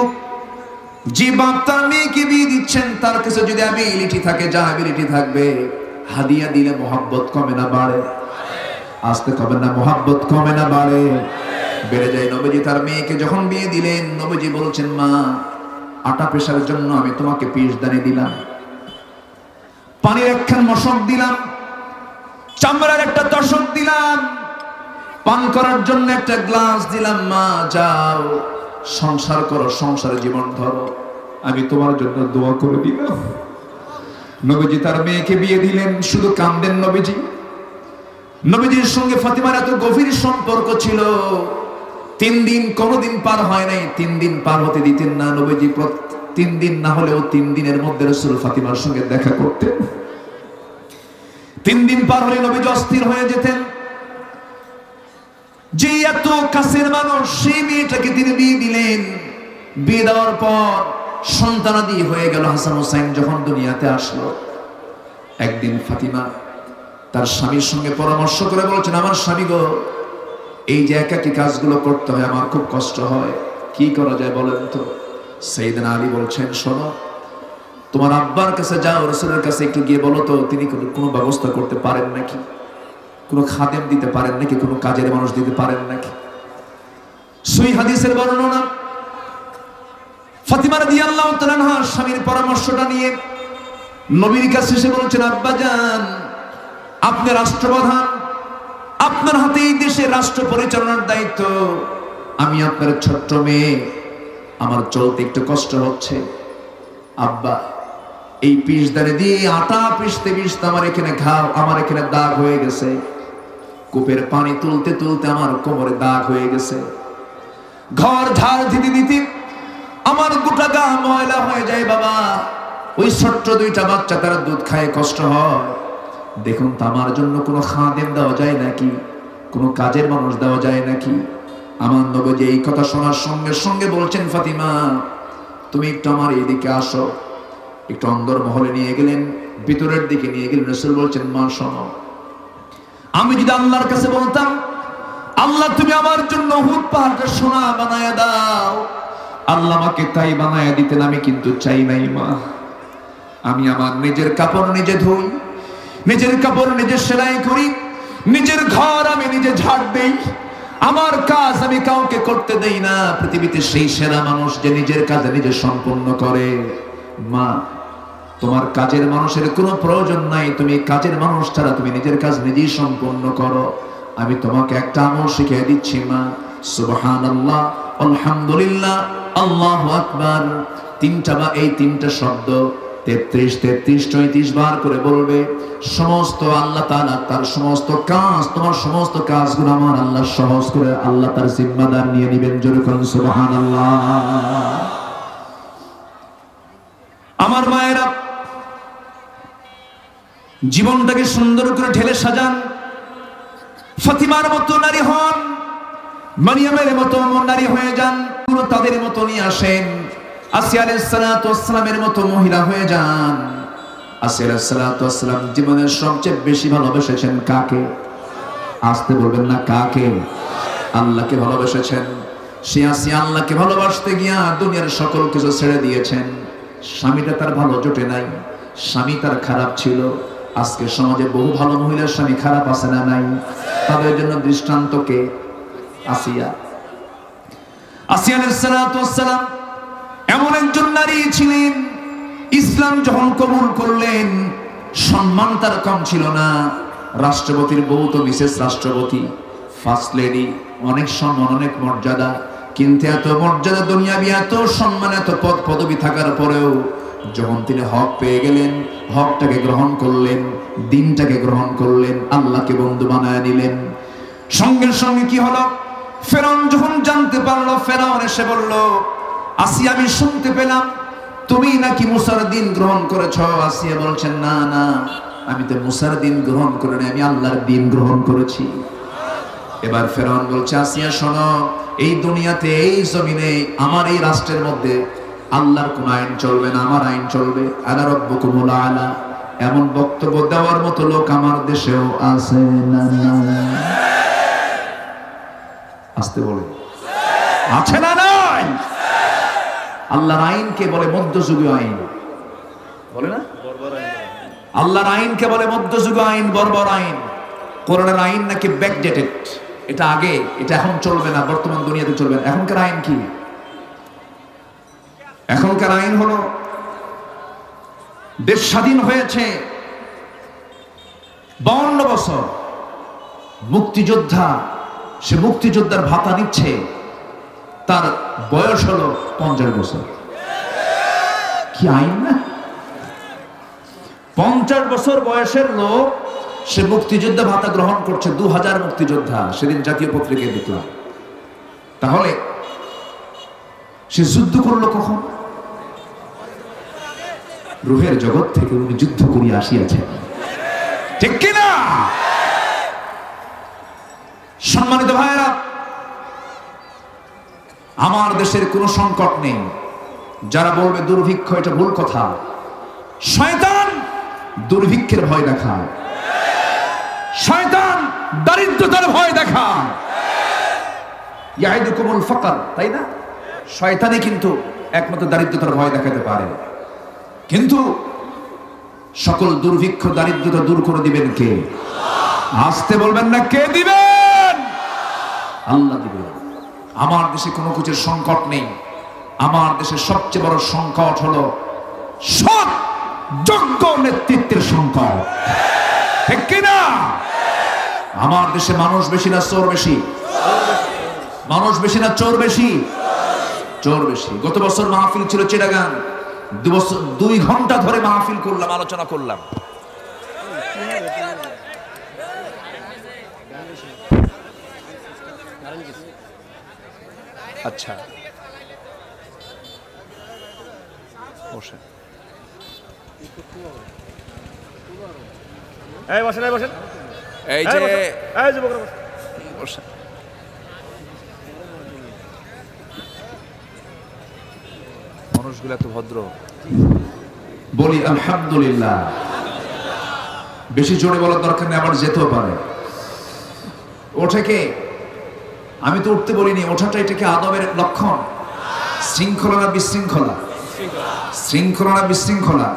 যে বাপ তার মেয়েকে বিয়ে দিচ্ছেন, তার কাছে যদি অ্যাবিলিটি থাকে, যা অ্যাবিলিটি থাকবে, হাদিয়া দিলে মোহাব্বত কমে না বাড়ে? আসতে কমে না, মোহাব্বত কমে না বাড়ে? বেড়ে যায়। নবীজি তার মেয়েকে যখন বিয়ে দিলেন, নবীজি বলছেন, মা আটা পেশার জন্য আমি তোমাকে পিষদানি দিলাম, পানির একখান মশক দিলাম, চামড়ার একটা তশক দিলাম, পান করার জন্য একটা গ্লাস দিলাম। মা যাও সংসার করো, সংসারে জীবন ধরো, আমি তোমার জন্য দোয়া করে দিলাম। নবীজি তার মেয়েকে বিয়ে দিলেন। শুধু কাঁদলেন নবীজি। নবীজির সঙ্গে ফাতিমার এত গভীর সম্পর্ক ছিল, 3 দিন কোনোদিন পার হয় নাই, 3 দিন পার হতে দিতেন না নবীজি। 3 দিন না হলেও 3 দিনের মধ্যে রাসূল ফাতিমার সঙ্গে দেখা করতেন। 3 দিন পার হলে নবীজি অস্থির হয়ে যেতেন। যে এত কাছের মানুষ, সেই মেয়েটাকে তিনি বিয়ে দিলেন। বিয়ে দেওয়ার পর সন্তানাদি হয়ে গেল। হাসান হোসেন যখন দুনিয়াতে আসলো, একদিন ফাতিমা তার স্বামীর সঙ্গে পরামর্শ করে বলছেন, আমার স্বামী গো, এই যে একাকী কাজগুলো করতে হয়, আমার খুব কষ্ট হয়, কি করা যায় বলেন তো? সাইয়েদনা আলী বলছেন, শোনো, তোমার আব্বার কাছে যাও, রাসূলের কাছে একটু গিয়ে বলো তো তিনি কোনো ব্যবস্থা করতে পারেন নাকি, কোনো খাদেম দিতে পারেন নাকি, কোনো কাজের মানুষ দিতে পারেন নাকি। সহিহ হাদিসের বর্ণনা। ফাতিমা রাদিয়াল্লাহু তাআলা আনহা স্বামীর পরামর্শটা নিয়ে নবীর কাছে এসে বলছেন, আব্বাজান, আপনি রাষ্ট্রপ্রধান, আপনার হাতে এই দেশের রাষ্ট্র পরিচালনার দায়িত্ব, আমি আপনার ছোট্ট মেয়ে, আমার চলতে একটু কষ্ট হচ্ছে। আব্বা, এই পিষদানি দিয়ে আটা পিষতে পিষতে আমার এখানে ঘাও, আমার এখানে দাগ হয়ে গেছে, কূপের পানি তুলতে তুলতে আমার কোমরে দাগ হয়ে গেছে, ঘর ঝাড় দিতে দিতে আমার গোটা গা ময়লা হয়ে যায় বাবা, ওই ছোট্ট 2টা বাচ্চা তারা দুধ খায়, কষ্ট হয়, দেখুন তো আমার জন্য কোনো খাদেম দেওয়া যায় নাকি, কোনো কাজের মানুষ দেওয়া যায় নাকি। আমার নবী এই কথা শোনার সঙ্গে সঙ্গে বলছেন, ফাতিমা তুমি একটু আমার এইদিকে আসো। একটু অন্দর মহলে নিয়ে গেলেন, ভিতরের দিকে নিয়ে গেলেন। রাসূল বলছেন, মা শোনো, আমি যদি আল্লাহর কাছে বলতাম, আল্লাহ তুমি আমার জন্য উহুদ পাহাড়টা সোনা বানায়া দাও, আল্লাহ আমাকে তাই বানায়া দিতেন, আমি কিন্তু চাই নাই মা। আমি আমার নিজের কাপড় নিজে ধুই, নিজের কাপড় নিজে সেলাই করি, নিজের ঘর আমি নিজে ঝাড় দেই, আমার কাজ আমি কাউকে করতে দেই না। পৃথিবীতে সেই সেরা মানুষ যে নিজের কাজ নিজে সম্পন্ন করে। মা তোমার কাজের মানুষের কোনো প্রয়োজন নাই, তুমি কাজের মানুষ ছাড়া তুমি নিজের কাজ নিজেই সম্পন্ন করো। আমি তোমাকে একটা আমল শিখিয়ে দিচ্ছি মা, সুবহানাল্লাহ, আলহামদুলিল্লাহ, আল্লাহু আকবার, এই তিনটা শব্দ 33, 33 বার করে বলবে। সমস্ত আল্লাহ তাআলা তার সমস্ত কাজ, তোমার সমস্ত কাজগুলো আমার আল্লাহ সহজ করে আল্লাহ তার জিম্মাদার নিয়ে নেবেন। জোরে বলুন সুবহানাল্লাহ। আমার মায়েরা, জীবনটাকে সুন্দর করে ঢেলে সাজান, ফাতিমার মতো নারী হন, মারিয়ামের মতো নারী হয়ে যান, পুরো তাদের মতো নিয়ে আসেন। আসিয়া আলাইহিস সালাতু ওয়াস সালামের মতো মহিলা হয়ে যান। আসিয়া আলাইহিস সালাতু ওয়াস সালাম জীবনের সবচেয়ে বেশি ভালোবেসেছেন কাকে? আসতে বলবেন না, কাকে? আল্লাহকে ভালোবেসেছেন। সে আসিয়া আল্লাহকে ভালোবাসতে গিয়া দুনিয়ার সকল কিছু ছেড়ে দিয়েছেন। স্বামীটা তার ভালো জোটে নাই, স্বামী তার খারাপ ছিল। আজকে সমাজে বহু ভালো মহিলার স্বামী খারাপ আছে না নাই? তাদের জন্য দৃষ্টান্তকে আসিয়া। আসিয়া আলাইহিস সালাতু ওয়াস সালাম এমন একজন নারী ছিলেন, ইসলাম যখন কবুল করলেন সম্মান তার কম ছিল না। রাষ্ট্রপতির বউ তো বিশেষ রাষ্ট্রপতি, ফার্স্ট লেডি, অনেক সম্মান, অনেক মর্যাদা। কিন্তু এত মর্যাদা, দুনিয়াবি এত সম্মান, এত পদ পদবি থাকার পরেও যখন তিনি হক পেয়ে গেলেন, হকটাকে গ্রহণ করলেন, দিনটাকে গ্রহণ করলেন, আল্লাহকে বন্ধু বানায় নিলেন। সঙ্গে সঙ্গে কি হলো? ফেরাউন যখন জানতে পারলো, ফেরাউন এসে বলল, আসিয়া আমি শুনতে পেলাম তুমি নাকি মুসার দিন গ্রহণ করেছো। আসিয়া বলছেন, না না, আমি তো মুসার দিন গ্রহণ করিনি, আমি আল্লাহর দিন গ্রহণ করেছি। এবার ফেরাউন বলছে, আসিয়া শোনো, এই দুনিয়াতে, এই জমিনে, আমার এই রাষ্ট্রের মধ্যে আল্লাহর কোন আইন চলবে না, আমার আইন চলবে। আনা রাব্বুকুমুল আলা, এমন বক্তব্য দেওয়ার মতো লোক আমার দেশেও আছে না? আসতে বলে, আছে না নাই? আল্লাহর আইনকে বলে মধ্যযুগীয় আইন, বলে না? আল্লাহর আইনকে বলে মধ্যযুগীয় আইন, বর্বর আইন। কোরআনের আইন নাকি ব্যাকডেটেড, এটা আগে, এটা এখন চলবে না, বর্তমান দুনিয়াতে চলবে না। এখনকার আইন কি? এখনকার আইন হলো, দেশ স্বাধীন হয়েছে 52 বছর, মুক্তিযোদ্ধা, সে মুক্তিযোদ্ধার ভাতা নিচ্ছে, তার বয়স হলো 50 বছর। কি আইন না? 50 বছর বয়সের লোক সে মুক্তিযোদ্ধা ভাতা গ্রহণ করছে। 2000 মুক্তিযোদ্ধা, সেদিন জাতীয় পত্রিকায় দেখলাম। তাহলে সে যুদ্ধ করলো কখন? রূহের জগৎ থেকে উনি যুদ্ধ করিয়া আসিয়াছেন, ঠিক কিনা? সম্মানিত ভাইয়েরা, আমার দেশের কোনো সংকট নেই। যারা বলবে দুর্ভিক্ষ, এটা ভুল কথা। শয়তান দুর্ভিক্ষের ভয় দেখায়, শয়তান দারিদ্রতার ভয় দেখায়। ইয়াইদুকুমুল ফাকর, তাই না? শয়তানই কিন্তু একমাত্র দারিদ্রতার ভয় দেখাতে পারে। কিন্তু সকল দুর্ভিক্ষ, দারিদ্রতা দূর করে দিবেন কে? আসতে বলবেন না, কে দিবেন? আল্লাহ দিবেন। আমার দেশে কোনো কিছুর সংকট নেই। আমার দেশের সবচেয়ে বড় সংকট হলো সৎ যোগ্য নেতৃত্বের সংকট, ঠিক কিনা? আমার দেশে মানুষ বেশি না চোর বেশি? মানুষ বেশি না চোর বেশি? চোর বেশি। গত বছর মাহফিল ছিল চিটাগাং, 2 ঘন্টা ধরে মাহফিল করলাম, আলোচনা করলাম। আচ্ছা, বসেন। এই বসেন, এই বসেন, এই যে এই যুবকরা বসেন। মানুষগুলো এত ভদ্র। বলি আলহামদুলিল্লাহ। বেশি জোরে বলার দরকার নেই, আবার যেতেও পারে। ওঠে কে? আমি তো উঠতে বলিনি, ওঠাটা এটাকে আদবের লক্ষণ। শৃঙ্খলা না বিশৃঙ্খলা? শৃঙ্খলা না বিশৃঙ্খলা?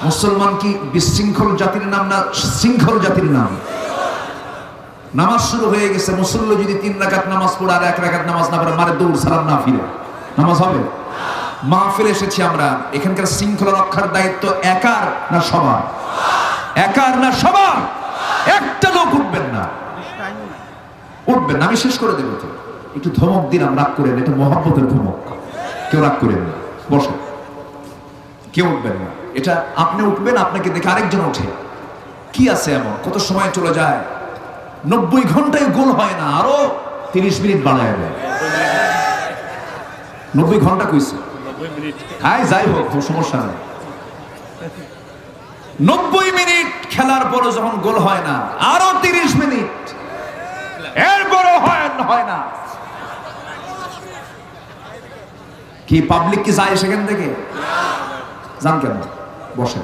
মুসলমান কি বিশৃঙ্খল জাতির নাম না শৃঙ্খল জাতির নাম? নামাজ শুরু হয়ে গেছে, মুসল্লি যদি 3 রাকাত নামাজ পড়ে আর 1 রাকাত নামাজ না পড়ে, মারে দৌড়, সালাম না ফিরে, নামাজ হবে? মাহফিলে এসেছি আমরা, এখানকার শৃঙ্খলা রক্ষার দায়িত্ব একার না সবার? একার না সবার? একটা লোক উঠবেন না, উঠবেন না, আমি শেষ করে দেবো। তো একটু ধমক দিলাম, রাগ করেন, এটা মহব্বতের ধমক, কেউ রাগ করেন না, বসে, কেউ উঠবেন না। এটা আপনি উঠবেন, আপনাকে দেখে আরেকজন ওঠে, কি আছে এমন? কত সময় চলে যায়, 90 ঘন্টায় গোল হয় না, আরো 30 মিনিট বাড়ায় দেয়। 90 ঘন্টা কইছে, হ্যাঁ যাই হোক, কোনো সমস্যা নেই। 90 মিনিট খেলার পরে যখন গোল হয় না, আরো 30 মিনিট, এরপরও হয় না। কি পাবলিক কি যায় সেখান থেকে? জান কেন? বসে,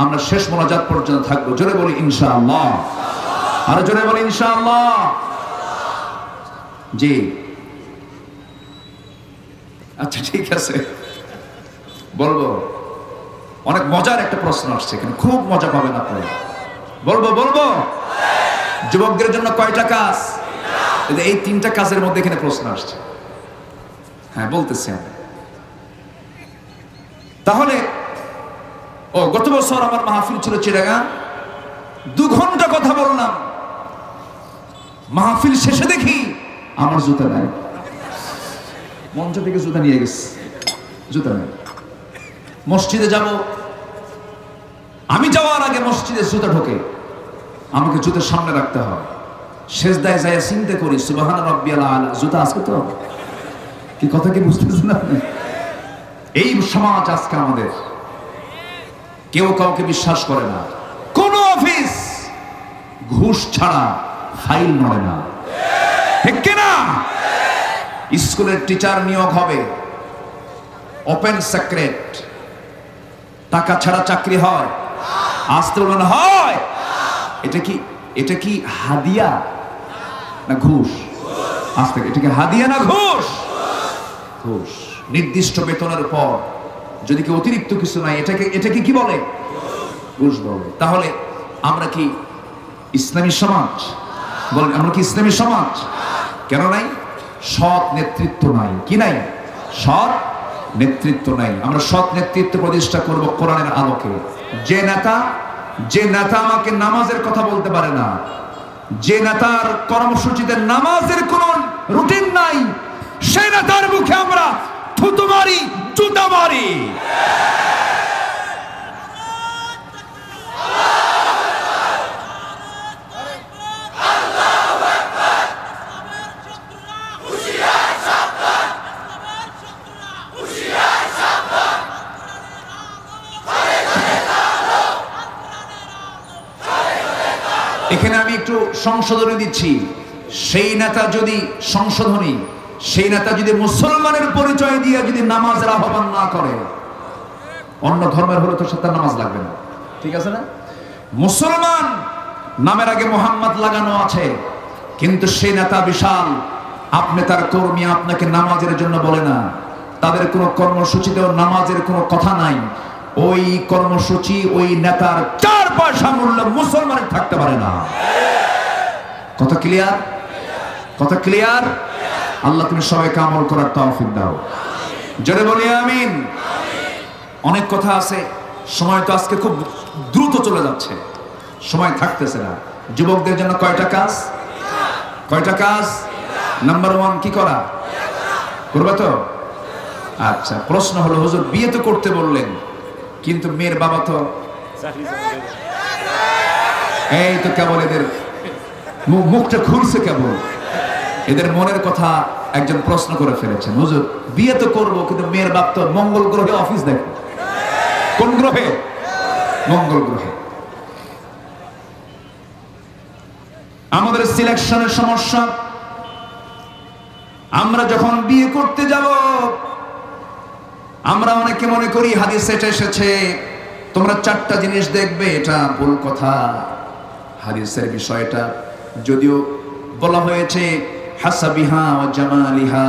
আমরা শেষ মোনাজাত পর্যন্ত থাকবো। জোরে বলি ইনশাআল্লাহ, আরো জোরে বলি ইনশাআল্লাহ। জি আচ্ছা ঠিক আছে, বলবো। অনেক মজার একটা প্রশ্ন আসছে এখানে, খুব মজা পাবেন আপনারা। বলবো যুবকদের জন্য কয়টা কাজ? এই 3টা কাজের মধ্যে এখানে প্রশ্ন আসছে। হ্যাঁ বলতেছি আমি। তাহলে গত বছর আমার মাহফিল ছিল চিটাগাং, 2 ঘন্টা কথা বললাম, মাহফিল শেষে দেখি আমার জুতা নাই, মঞ্চ থেকে জুতা নিয়ে গেছে, জুতা নাই। মসজিদে যাব, আমি যাওয়ার আগে মসজিদে জুতা ঢোকে, আমাকে জুতার সামনে রাখতে হয়। সেজদায় যায় চিন্তা করি, সুবহান রাব্বিয়াল আলা, জুতা আছে তো? কি কথা কি বুঝতেছেন না? এই সমাজ আজকে আমাদের, কেউ কাউকে বিশ্বাস করে না। কোন অফিস ঘুষ ছাড়া ফাইল নড়ে না, ঠিক কিনা? স্কুলের টিচার নিয়োগ হবে, ওপেন সিক্রেট, টাকা ছাড়া চাকরি হয়? আসতে বলেন হয়? এটা কি হাদিয়া না ঘুষ? আসতে, এটা কি হাদিয়া না ঘুষ? ঘুষ। নির্দিষ্ট বেতনের পর যদি কি অতিরিক্ত কিছু নাই, এটাকে কি বলে? ঘুষ বলে। তাহলে আমরা কি ইসলামী সমাজ? বলেন, আমরা কি ইসলামী সমাজ? কেন নাই? সৎ নেতৃত্ব নাই। কি নাই? সৎ নেতৃত্ব নাই। আমরা সৎ নেতৃত্ব প্রতিষ্ঠা করব কোরআনের আলোকে। যে নেতা আমাকে নামাজের কথা বলতে পারে না, যে নেতার কর্মসূচিতে নামাজের কোন রুটিন নাই, সেই নেতার মুখে আমরা থুতু মারি, জুতা মারি। এখানে আমি একটু সংশোধনী দিচ্ছি। সেই নেতা যদি মুসলমানের পরিচয় দিয়ে যদি নামাজের আহ্বান না করে, অন্য ধর্মের হলে তো তার নামাজ লাগবে না, ঠিক আছে না? মুসলমান নামের আগে মোহাম্মদ লাগানো আছে, কিন্তু সেই নেতা বিশাল, আপনি তার কর্মী, আপনাকে নামাজের জন্য বলে না, তাদের কোনো কর্মসূচিতেও নামাজের কোনো কথা নাই। ওই কর্মসূচি, ওই নেতার 4 পয়সা মূল্য মুসলমানের থাকতে পারে না। কথা ক্লিয়ার? কথা ক্লিয়ার? আল্লাহ তুমি সবাইকে আমল করার তৌফিক দাও, জোরে বলি আমিন। অনেক কথা আছে, সময় তো আজকে খুব দ্রুত চলে যাচ্ছে, সময় থাকতেছে না। যুবকদের জন্য কয়টা কাজ? কয়টা কাজ? নাম্বার 1 কি করা? করবে তো? আচ্ছা, প্রশ্ন হলো, হুজুর বিয়ে তো করতে বললেন, কিন্তু মেয়ের বাবা তো, এই তো কেবল এদের মুখটা খুলছে, কেবল এদের মনের কথা একজন প্রশ্ন করে ফেলেছেন, হুজুর বিয়ে তো করবো, কিন্তু মেয়ের বাপ তো মঙ্গল গ্রহে অফিস দেখে। কোন গ্রহে? মঙ্গল গ্রহে। আমাদের সিলেকশনের সমস্যা। আমরা যখন বিয়ে করতে যাব, আমরা অনেকে মনে করি হাদিসে এটা এসেছে, তোমরা 4টা জিনিস দেখবে, এটা ভুল কথা। হাদিসের বিষয়টা যদিও বলা হয়েছে হাসাবিহা ও জামালিহা,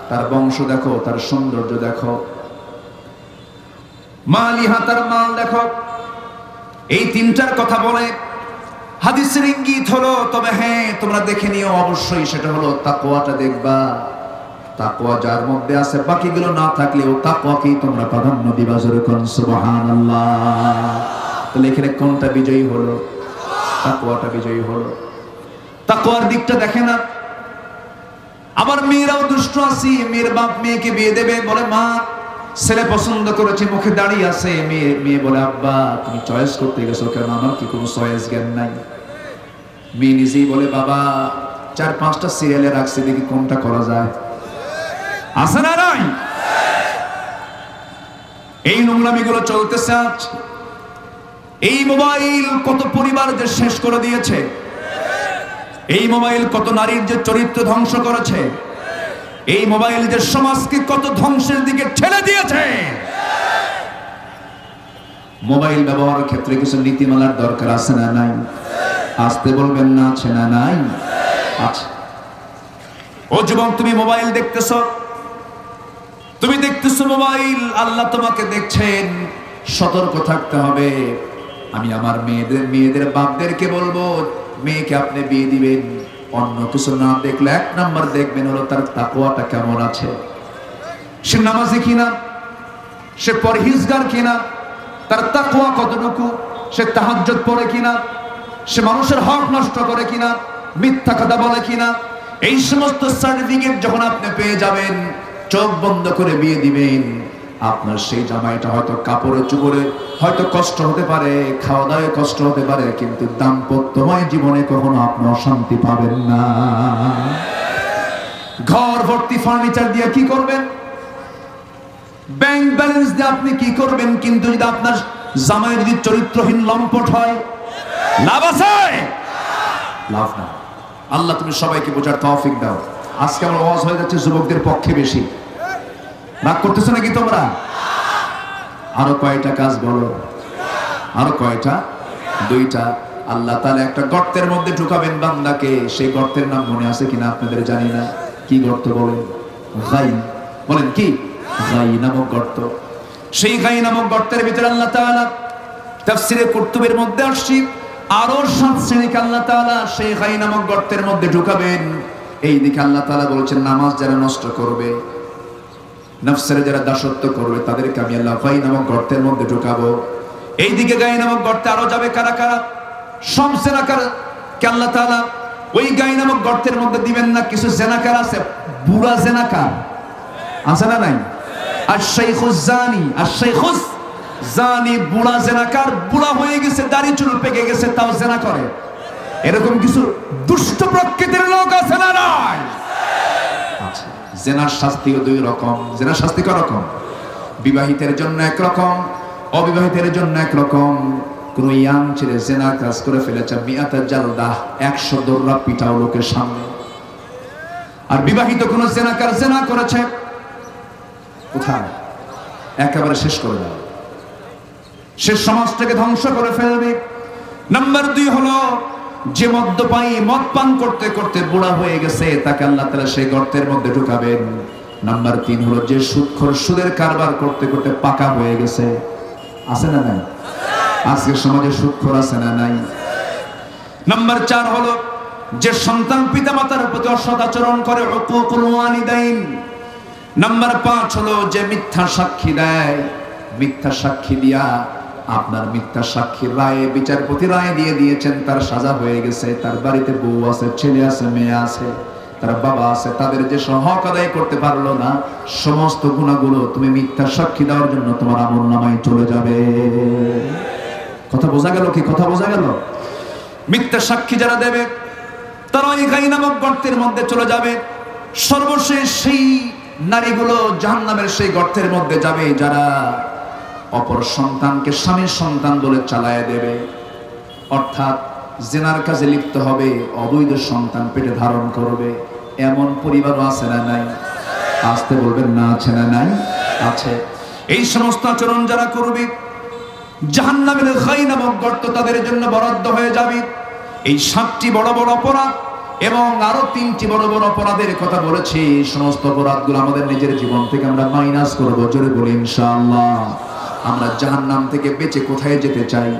তার বংশ দেখো, তার সৌন্দর্য দেখো, মালিহা, তার মাল দেখো, এই 3টার কথা বলে হাদিসের ইঙ্গিত হলো। তবে হ্যাঁ, তোমরা দেখে নিও অবশ্যই, সেটা হলো তাকওয়াটা দেখবা। তাকওয়া যার মধ্যে আছে বাকিগুলো না থাকলেও তাকওয়াকেই তোমরা প্রাধান্য দিবা। জোরে কোন সুবহানাল্লাহ। তাহলে এখানে কোনটা বিজয়ী হলো? তাকওয়াটা বিজয়ী হলো। তাকওয়ার দিকটা দেখে না। আবার মেয়েরাও দুষ্ট আছে, মেয়ের বাপ মেয়েকে বিয়ে দেবে, বলে মা ছেলে পছন্দ করেছে, মুখে দাঁড়িয়ে আছে, মেয়ে বলে আব্বা তুমি চয়েস করতে গেছো কেন, আমার কি কোনো চয়েস জ্ঞান নাই? মেয়ে নিজেই বলে বাবা 4-5টা সিরিয়ালে রাখছি, দেখি কোনটা করা যায়। আছে না নাই? এই নোংরামিগুলো চলতেছে আজ। এই মোবাইল কত পরিবার যে শেষ করে দিয়েছে, এই মোবাইল কত নারীর যে চরিত্র ধ্বংস করেছে, এই মোবাইল যে সমাজকে কত ধ্বংসের দিকে ঠেলে দিয়েছে। মোবাইল ব্যবহারের ক্ষেত্রে কিছু নীতিমালার দরকার আছে না নাই? আসতে বলবেন না, আছে না নাই? আছে। ও যুবক, তুমি মোবাইল দেখতেছো, তুমি দেখতেছো মোবাইল, আল্লাহ তোমাকে দেখছেন, সতর্ক থাকতে হবে। আমি আমার মেয়েদের বাপদেরকে বলবো, মেয়েকে আপনি বিয়ে দিবেন, অন্য কিছু না দেখলে 1 নাম্বার দেখবেন হলো তার তাকওয়াটা কেমন আছে। সে নামাজি কিনা, সে পরহেজগার কিনা, তার তাকওয়া কতটুকু, সে তাহাজ্জুদ পড়ে কিনা, সে মানুষের হক নষ্ট করে কিনা, মিথ্যা কথা বলে কিনা। এই সমস্ত সার্টিফিকেট যখন আপনি পেয়ে যাবেন, চোখ বন্ধ করে বিয়ে দিবেন, আপনার সেই জামাইটা হয়তো কাপড়ে চুপড়ে হয়তো কষ্ট হতে পারে, খাওয়া দাওয়ায় কষ্ট হতে পারে, কিন্তু দাম্পত্যময় জীবনে কখনো আপনি অশান্তি পাবেন না। ঘর ভর্তি ফার্নিচার দিয়ে কি করবেন, ব্যাংক ব্যালেন্স দিয়ে আপনি কি করবেন, কিন্তু যদি আপনার জামাই যদি চরিত্রহীন লম্পট হয়, লাভ আছে? লাভ না। আল্লাহ তুমি সবাইকে বোঝার তৌফিক দাও। আজকে আমার ওয়াজ হয়ে যাচ্ছে যুবকদের পক্ষে বেশি। রাগ করতেছো নাকি তোমরা? আরো কয়টা কাজ বলো? আরো কয়টা? 2টা। আল্লাহ তাআলা একটা গর্তের মধ্যে ঢুকাবেন বান্দাকে। সেই গর্তের নাম মনে আছে কিনা আপনাদের জানি না। কি গর্ত বলেন? গাই। বলেন কি? গাই নামক গর্ত। সেই গাই নামক গর্তের ভিতরে আল্লাহ তাআলা তাফসীরে কুরতুবীর মধ্যে আসছে আরো 7 শ্রেণীকে আল্লাহ তাআলা সেই গাই নামক গর্তের মধ্যে ঢুকাবেন। এই দিকে আল্লাহ তাআলা বলছেন নামাজ যারা নষ্ট করবে, নফসের যারা দাসত্ব করবে, তাদেরকে আমি আল্লাহ গাই নামক গর্তের মধ্যে ঢুকাবো। এইদিকে গাই নামক গর্তে আরো যাবে কারা কারা? সব জেনাকার কে আল্লাহ তাআলা ওই গাই নামক গর্তের মধ্যে দিবেন না। কিছু জেনাকার আছে, বুড়া জেনাকার আছে না নাই? আর শাইখুজ জানি, আর শাইখুজ জানি, বুড়া জেনাকার, বুড়া হয়ে গেছে, দাড়ি চুল পেকে গেছে, তাও জেনা করে। এরকম কিছু দুষ্ট প্রকৃতির লোক আছে না নাই? আচ্ছা, জেনার শাস্তিও 2 রকম। জেনার শাস্তি কয় রকম? বিবাহিতের জন্য 1 রকম, অবিবাহিতের জন্য 1 রকম। কোন ইয়াং ছেলে জেনা কাজ করে ফেলেছে, 100 জালদা, 100 দৌড়া পিটাও লোকের সামনে। আর বিবাহিত কোন জেনাকার জেনা করেছে, কোথায়? একেবারে শেষ করে দেয়, সে সমাজটাকে ধ্বংস করে ফেলবে। নাম্বার 2 হলো যে মদ্যপায়ী, মদ পান করতে করতে বুড়া হয়ে গেছে, তাকে আল্লাহ তাআলা সেই গর্তের মধ্যে ঢুকাবেন। নাম্বার 3 হলো যে সুদখোর, সুদের কারবার করতে করতে পাকা হয়ে গেছে। আছে না নাই? আজকের সমাজে সুদখোর আছে না নাই? নাম্বার 4 হলো যে সন্তান পিতামাতার প্রতি অসৎ আচরণ করে, উকুকুল ওয়ালিদাইন। নাম্বার 5 হলো যে মিথ্যা সাক্ষী দেয়। মিথ্যা সাক্ষী দিয়া আপনার মিথ্যা সাক্ষীর রায়ে বিচারপতি রায় দিয়ে দিয়েছেন, তার সাজা হয়ে গেছে, তার বাড়িতে বউ আছে, ছেলে আছে, মেয়ে আছে, তার বাবা আছে, তাদের যে হক আদায় করতে পারলো না, সমস্ত গুনাহগুলো তুমি মিথ্যা সাক্ষী দেওয়ার জন্য তোমার আমলনামায় চলে যাবে। কথা বোঝা গেল কি? কথা বোঝা গেল? মিথ্যা সাক্ষী যারা দেবে তারা ওই গাই নামক গর্তের মধ্যে চলে যাবে। সর্বশেষ সেই নারীগুলো জাহান্নামের সেই গর্তের মধ্যে যাবে যারা অপর সন্তানকে স্বামীর সন্তান বলে চালায় দেবে, অর্থাৎ জেনার কাজে লিপ্ত হবে, অবৈধ সন্তান পেটে ধারণ করবে। এমন পরিবারও আছে না নাই? আসতে বলবেন না, আছে না নাই? আছে। এই সমস্ত আচরণ যারা করবে, জাহান্নামের গাই নামক গর্ত তাদের জন্য বরাদ্দ হয়ে যাবে। এই 7টি বড় বড় অপরাধ এবং আরো 3টি বড় বড় অপরাধের কথা বলেছি। এই সমস্ত অপরাধগুলো আমাদের নিজের জীবন থেকে আমরা মাইনাস করব। জোরে বলি ইনশাআল্লাহ। আমরা জাহান্নাম থেকে বেঁচে কোথায় যেতে চাই?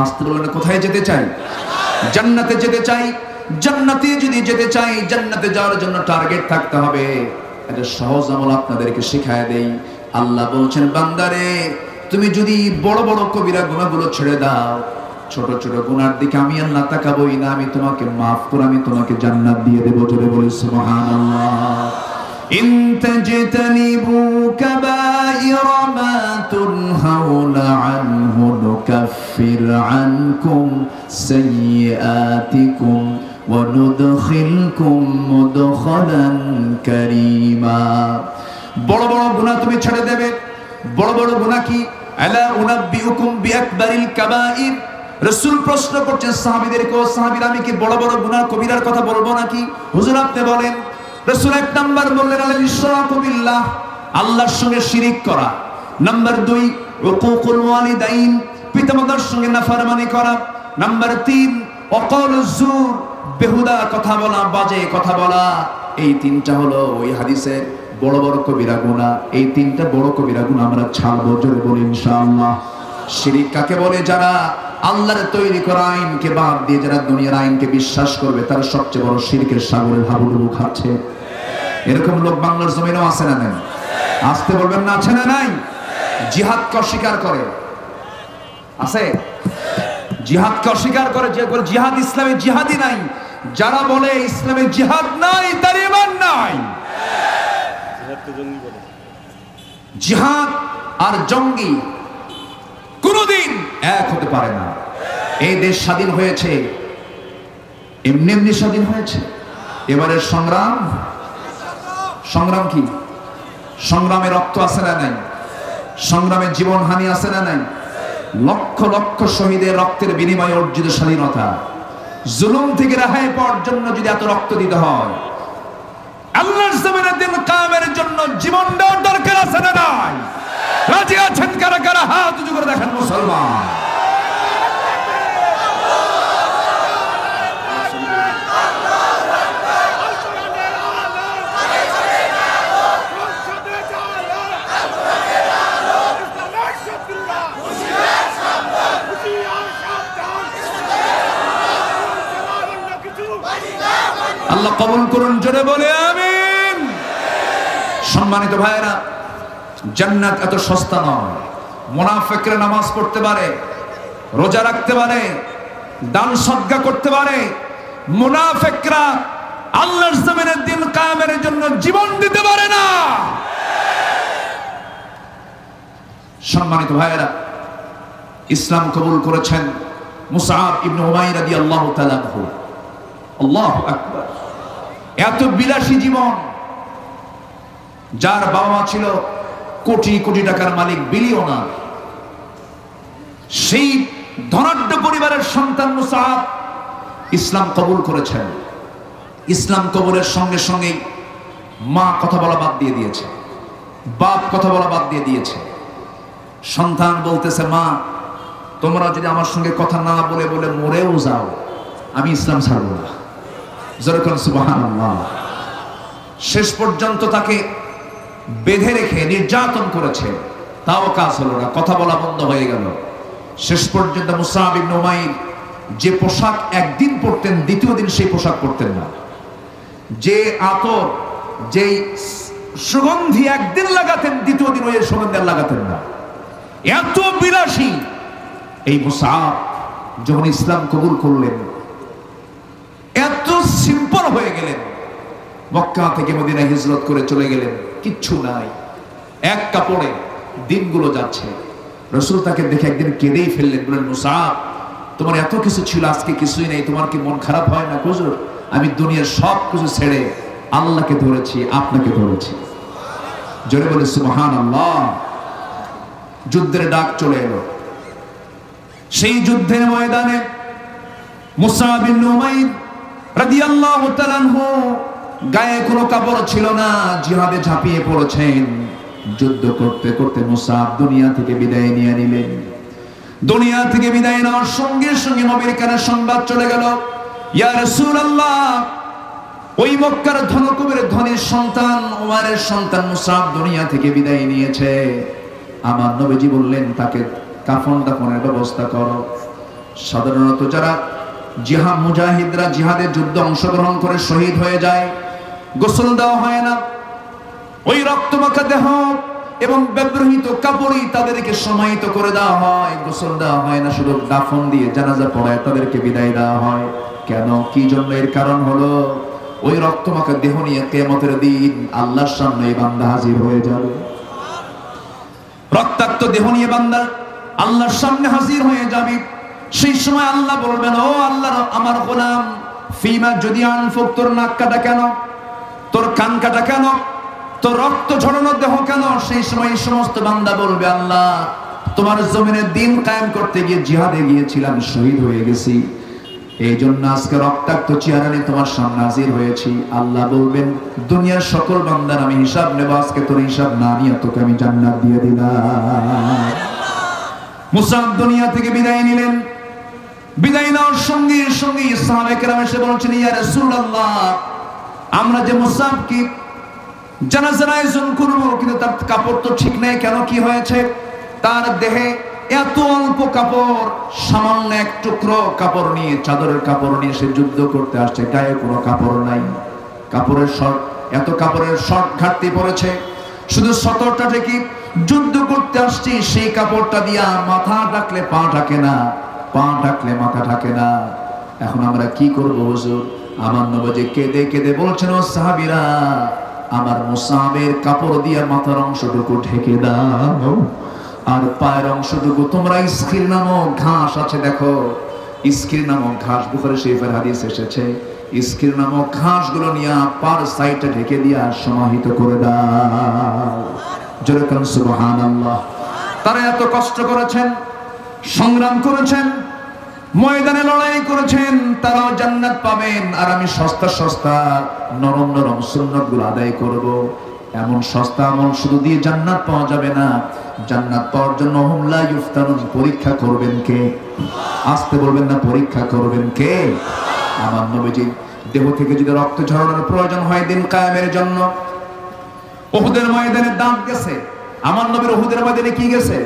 আসতে বলেন, কোথায় যেতে চাই? জান্নাতে যেতে চাই। জান্নাতে যদি যেতে চাই, জান্নাতে যাওয়ার জন্য টার্গেট থাকতে হবে। একটা সহজ আমল আপনাদেরকে শিখায় দেই। আল্লাহ বলছেন, বান্দারে তুমি যদি বড় বড় কবিরা গুনাহগুলো ছেড়ে দাও, ছোট ছোট গুনার দিকে আমি আল্লাহ তাকাবই না, আমি তোমাকে মাফ করে আমি তোমাকে জান্নাত দিয়ে দেব। জোরে বলি সুবহানাল্লাহ। ইন তাজতানিবু কাবাইরা মা তুনহাউনা আনহু নুকাফির আনকুম সাইয়্যাতিকুম ওয়া নুদখিলকুম মুদখালান কারীমা। বড় বড় গুনাহ তুমি ছেড়ে দেবে। বড় বড় গুনাহ কি? আলা উনাব্বিউকুম বিআকবারিল কাবাইর। রাসূল প্রশ্ন করছেন সাহাবীদেরকে, ও সাহাবীরা আমি কি বড় বড় গুনাহ কবিরার কথা বলবো নাকি? হুজুর আপনি বলেন। রাসূল এক নাম্বার বললেন আল ইশরাকু বিল্লাহ, আল্লাহর সঙ্গে শিরিক করা। নাম্বার 2 উকুকুল ওয়ালিদাইন, পিতামাতার সঙ্গে নাফরমানি করা। নাম্বার 3 ওয়াকালুজ জুর, বেহুদা কথা বলা, বাজে কথা বলা। এই তিনটা হলো ওই হাদিসের বড় বড় কবিরা গুনাহ। এই তিনটা বড় কবিরা গুনাহ আমরা ছাড়বো। জোরে বলি ইনশাআল্লাহ। শিরিক কাকে বলে? যারা আল্লাহর তৈরি করা আইনকে বাদ দিয়ে যারা দুনিয়ার আইনকে বিশ্বাস করবে, তারা সবচেয়ে বড় শিরকের সাগরে হাবুডুবু খাচ্ছে। এরকম লোক বাংলার জমিনেও আছে না নাই? আসতে বলবেন না, আছে না নাই? জিহাদকে অস্বীকার করে, আছে? জিহাদকে অস্বীকার করে, যে বলে জিহাদ ইসলামে জিহাদই নাই। যারা বলে ইসলামে জিহাদ নাই, তার ঈমান নাই। জিহাদ আর জঙ্গি কোনদিন এক হতে পারে না। এই দেশ স্বাধীন হয়েছে এমনি এমনি স্বাধীন হয়েছে। এবারের সংগ্রাম, সংগ্রাম কি? সংগ্রামে রক্ত আছে না নাই? সংগ্রামে জীবনহানি আছে না নাই? লক্ষ লক্ষ শহীদের রক্তের বিনিময়ে অর্জিত স্বাধীনতা। জুলুম থেকে রেহাই পাওয়ার জন্য যদি এত রক্ত দিতে হয়, আল্লাহর জমিনের দিন কায়েমের জন্য জীবন দেওয়ার দরকার আছে না নাই? রাজি আছেন কারা কারা? হাত উঁচু করে দেখেন মুসলমান। আল্লাহ কবুল করুন, জোরে বলে আমিন। সম্মানিত ভাইরা, জান্নাত এত সস্তা নয়। মুনাফিকরা নামাজ পড়তে পারে, রোজা রাখতে পারে, দান সদকা করতে পারে। মুনাফিকরা আল্লাহর জমিনের দিন কায়েমের জন্য জীবন দিতে পারে না। সম্মানিত ভাইরা, ইসলাম কবুল করেছেন মুসআব ইবনে উমাইর রাদিয়াল্লাহু তাআলা আনহু। আল্লাহু আকবার। এত বিলাসী জীবন, যার বাবা মা ছিল কোটি কোটি টাকার মালিক, বিলিয়নার, সেই ধনাঢ্য পরিবারের সন্তান মুসআব ইসলাম কবুল করেছেন। ইসলাম কবুলের সঙ্গে সঙ্গে মা কথা বলা বাদ দিয়ে দিয়েছে, বাপ কথা বলা বাদ দিয়ে দিয়েছে। সন্তান বলতেছে, মা তোমরা যদি আমার সঙ্গে কথা না বলে বলে মরেও যাও, আমি ইসলাম ছাড়বো না। যেরকম সুবহানাল্লাহ। শেষ পর্যন্ত তাকে বেঁধে রেখে নির্যাতন করেছে, তাও কাজ হলো না, কথা বলা বন্ধ হয়ে গেল। শেষ পর্যন্ত মুসআব ইবনে উমাইর যে পোশাক একদিন পরতেন, দ্বিতীয় দিন সেই পোশাক পরতেন না। যে আতর, যেই সুগন্ধি একদিন লাগাতেন, দ্বিতীয় দিন ওই সুগন্ধি আর লাগাতেন না। এত বিলাসী এই মুসআব যখন ইসলাম কবুল করলেন, এত সিম্পল হয়ে গেলেন। মক্কা থেকে মদিনায় হিজরত করে চলে গেলেন, কিচ্ছু নাই, এক কাপড়ে দিনগুলো যাচ্ছে। রাসূল তাকে দেখে একদিন কেঁদেই ফেললেন, বললেন, মুসআব তোমার এত কিছু ছিল, আজকে কিছুই নেই, তোমার কি মন খারাপ হয় না? হুজুর আমি দুনিয়ার সব কিছু ছেড়ে আল্লাহকে ধরেছি, আপনাকে ধরেছি। জোরে বলে সুবহানাল্লাহ। যুদ্ধের ডাক চলে এলো। সেই যুদ্ধের ময়দানে মুসআব ইবনে উমাইর রাদিয়াল্লাহু তাআলা আনহু গায়ে কোনো কাপড় ছিল না, জিহাদে ঝাঁপিয়ে পড়েছেন। যুদ্ধ করতে করতে মুসআব দুনিয়া থেকে বিদায় নিয়ে নিলেন। দুনিয়া থেকে বিদায় নেওয়ার সঙ্গে সঙ্গে নবীর কানে সংবাদ চলে গেল, ইয়া রাসূলুল্লাহ, ওই মক্কার ধনকুবের ধনীর সন্তান উমারের সন্তান মুসআব দুনিয়া থেকে বিদায় নিয়েছে। আমার নবীজি বললেন, তাকে কাফন দাফনের ব্যবস্থা করো। সাধারণত যারা জিহাদ মুজাহিদরা জিহাদের যুদ্ধে অংশগ্রহণ করে শহীদ হয়ে যায়, গোসল দেওয়া হয় না। ওই রক্তমাখা দেহ এবং ব্যবহৃত কাপড়ই তাদেরকে সমাহিত করে দেওয়া হয়, গোসল দেওয়া হয় না, শুধু দাফন দিয়ে জানাজা পড়ায় তাদেরকে বিদায় দেওয়া হয়। কেন, কি জন্য? এর কারণ হলো ওই রক্তমাখা দেহ নিয়ে কিয়ামতের দিন আল্লাহর সামনে এই বান্দা হাজির হয়ে যাবে। রক্তাক্ত দেহ নিয়ে বান্দা আল্লাহর সামনে হাজির হয়ে যাবে। সেই সময় আল্লাহ বলবেন, ও আল্লাহর আমার গোলাম, ফিমা যদি আনফুক, তোর নাক কাটা কেন, তোর কান কাটা কেন, তোর রক্ত ঝরানো দেহ কেন? সেই সময় এই সমস্ত বান্দা বলবে, আল্লাহ তোমার জমিনে দিন কায়েম করতে গিয়ে জিহাদে গিয়েছিলাম, শহীদ হয়ে গেছি, এই জন্য আজকে রক্তাক্ত চেহারা নিয়ে তোমার সামনে হাজির হয়েছি। আল্লাহ বলবেন, দুনিয়ার সকল বান্দার আমি হিসাব নেব, আজকে তোর হিসাব না নিয়ে তোকে আমি জান্নাত দিয়ে দিলাম। মুসাব দুনিয়া থেকে বিদায় নিলেন। বিদায় নেওয়ার সঙ্গে সঙ্গে সাহাবায়ে কেরাম এসে বলছেন, ইয়া রাসূলুল্লাহ, আমরা যে মুসাবকে জানাজার আয়োজন করবো, কিন্তু তার কাপড় তো ঠিক নেই, কেন, কি হয়েছে? তার দেহে এত অল্প কাপড়, সামান্য এক টুকরো কাপড় নিয়ে, চাদরের কাপড় নিয়ে সে যুদ্ধ করতে আসছে, গায়ে কোনো কাপড় নাই, কাপড়ের শর্ট, এত কাপড়ের শর্ট ঘাটতি পড়েছে, শুধু সতরটা থেকে যুদ্ধ করতে আসছি, সেই কাপড়টা দিয়া মাথা ঢাকলে পা ঢাকে না, পা ঢাকলে মাথা ঢাকে না। এখন আমরা কি করব হুজুর? আমার নবী কেঁদে কেঁদে বলছেন, ও সাহাবীরা, আমার মুসাবের কাপড় দিয়ে মাথার অংশটুকু ঢেকে দাও, আর পায়ের অংশটুকু তোমরা ইসকির নামক ঘাস আছে, দেখো ইসকির নামক ঘাস, বুখারী শরীফের হাদিস এসেছে, ইসকির নামক ঘাসগুলো নিয়ে পার সাইডে ঢেকে দিয়া সমাহিত করে দাও। জোরে বলুন সুবহানাল্লাহ। তারা এত কষ্ট করেছেন, সংগ্রাম করেছেন, ময়দানে লড়াই করেছেন, তারাও জান্নাত পাবেন, আর আমি সস্তা সস্তা নরম নরম সুন্নতগুলো আদায় করব। এমন সস্তা আমল শুধু দিয়ে জান্নাত পাওয়া যাবে না, জান্নাত পাওয়ার জন্য হুম লা ইফতানুন, পরীক্ষা করবেন কে? আসতে বলবেন না, পরীক্ষা করবেন কে? আমার নবীজি দেহ থেকে যদি রক্ত ঝরানোর প্রয়োজন হয় দিন কায়েমের জন্য, উহুদের ময়দানে দাঁত গেছে, আমার নবীর উহুদের ময়দানে কি গেছে?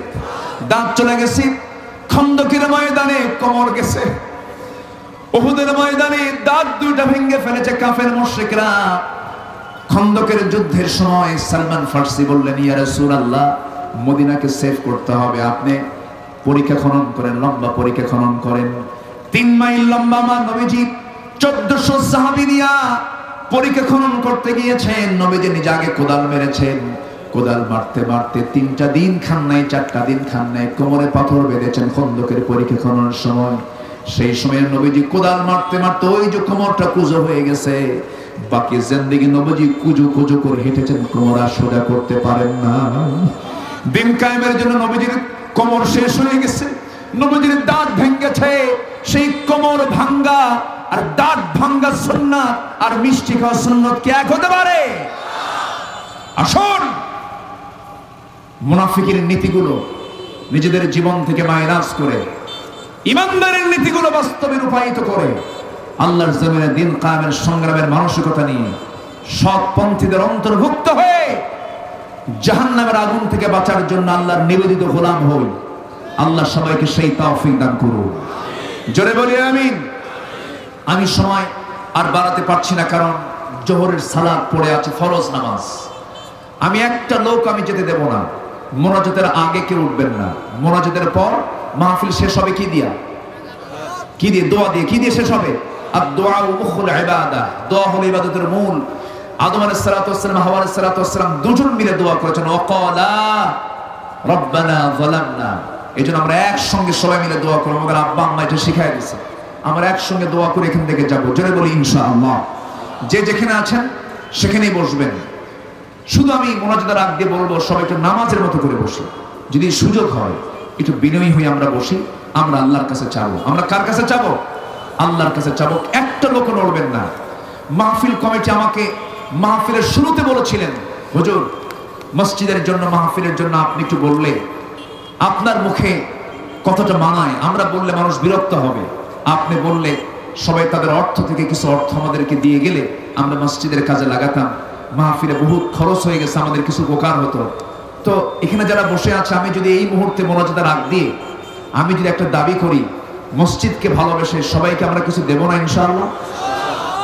দাঁত চলে গেছে। খন্দকের ময়দানে কোমর গেছে, উহুদের ময়দানে দাঁত দুইটা ভেঙে ফেলেছে কাফের মুশরিকরা। খন্দকের যুদ্ধের সময় সালমান ফার্সি বললেন, ইয়া রাসূলুল্লাহ, মদিনাকে সেভ করতে হবে, আপনি পরীক্ষা খনন করেন, লম্বা পরীক্ষা খনন করেন। 3 মাইল লম্বা আমার নবীজি 1400 সাহাবী নিয়া পরীক্ষা খনন করতে গিয়েছেন। নবীজি নিজে আগে কোদাল মেরেছেন, কোদাল মারতে মারতে 3টা দিন খান নাই, 4টা দিন খান নাই, কোমরে পাথর বেঁধেছেন খন্দকের পরীক্ষা খননের সময়। সেই সময় নবীজি কোদাল মারতে মারতে ওই যে কোমরটা কুজো হয়ে গেছে, বাকি জিন্দেগি নবীজি কুজো কুজো করে হেঁটেছেন, কোমর আর সোজা করতে পারেন না। দিন কায়েমের জন্য নবীজির কোমর শেষ হয়ে গেছে, নবীজির দাঁত ভেঙেছে। সেই কোমর ভাঙ্গা আর দাঁত ভাঙ্গা সুন্নাত আর মিষ্টি খাওয়া সুন্নাত কি এক হতে পারে? আসুন মুনাফিকের নীতিগুলো নিজেদের জীবন থেকে মাইনাস করে ইমানদারের নীতিগুলো বাস্তবে রূপায়িত করে আল্লাহর জমিনে দিন কায়েমের সংগ্রামের মানসিকতা নিয়ে সৎপন্থীদের অন্তর্ভুক্ত হয়ে জাহান্নামের আগুন থেকে বাঁচার জন্য আল্লাহর নিবেদিত গোলাম হই। আল্লাহ সবাইকে সেই তৌফিক দান করুন। জোরে বলি আমিন। আমি সময় আর বাড়াতে পারছি না, কারণ জোহরের সালাত পড়ে আছে, ফরজ নামাজ। আমি একটা লোক আমি যেতে দেব না। মোনাজাতের আগে কেউ উঠবেন না, মোনাজাতের পর মাহফিল শেষ হবে কি দিয়া? কি দিয়ে? দোয়া দিয়ে। কি দিয়ে শেষ হবে? আদ-দুআ মুখুল ইবাদা, দোয়া হলো ইবাদতের মূল। আদম আলাইহিস সালাতু ওয়াস সালাম, হাওয়া আলাইহিস সালাতু ওয়াস সালাম দুজন মিলে দোয়া করেছেন, ওয়াকালা রব্বানা যালামনা। এইজন্য আমরা একসঙ্গে সবাই মিলে দোয়া করব। আমাদের আব্বা আম্মা এটা শিখায় দিয়েছে, আমরা একসঙ্গে দোয়া করে এখান থেকে যাব। জোরে বলি ইনশাআল্লাহ। যে যেখানে আছেন সেখানেই বসবেন। শুধু আমি মোনাজাতের আগ দিয়ে বলবো, সবাই একটু নামাজের মতো করে বসি। যদি সুযোগ হয় একটু বিনয়ী হয়ে আমরা বসি, আমরা আল্লাহর কাছে চাবো। আমরা কার কাছে চাবো? আল্লাহর কাছে চাবো। একটা লোক নড়বেন না। মাহফিল কমিটি আমাকে মাহফিলের শুরুতে বলেছিলেন, হুজুর মসজিদের জন্য, মাহফিলের জন্য আপনি একটু বললে আপনার মুখে কতটা মানায়, আমরা বললে মানুষ বিরক্ত হবে, আপনি বললে সবাই তাদের অর্থ থেকে কিছু অর্থ আমাদেরকে দিয়ে গেলে আমরা মসজিদের কাজে লাগাতাম, মাহফিলে বহুত খরচ হয়ে গেছে, আমাদের কিছু উপকার হতো। তো এখানে যারা বসে আছে, আমি যদি এই মুহূর্তে মোনাজাতের আগ দিয়ে আমি যদি একটা দাবি করি, মসজিদকে ভালোবেসে সবাইকে আমরা কিছু দেব না ইনশাআল্লাহ?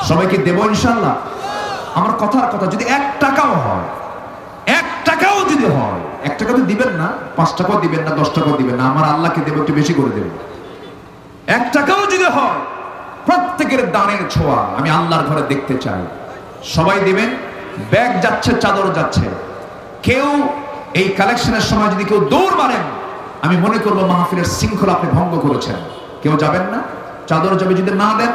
সবাইকে দেব ইনশাআল্লাহ? আমার কথার কথা, যদি 1 টাকাও হয়, 1 টাকাও যদি হয়, 1 টাকা তো দিবেন না, 5 টাকাও দিবেন না, 10 টাকাও দিবেন না, আমার আল্লাহকে দেব, একটু বেশি করে দেবেন। 1 টাকাও যদি হয়, প্রত্যেকের দানের ছোঁয়া আমি আল্লাহর ঘরে দেখতে চাই। সবাই দিবেন। ব্যাগ যাচ্ছে, চাদর যাচ্ছে। কেউ এই কালেকশনের সময় যদি কেউ দৌড় মারেন, আমি মনে করবো মাহফিলের শৃঙ্খলা আপনি ভঙ্গ করেছেন। কেউ যাবেন না, চাদর যাবে, যদি না দেন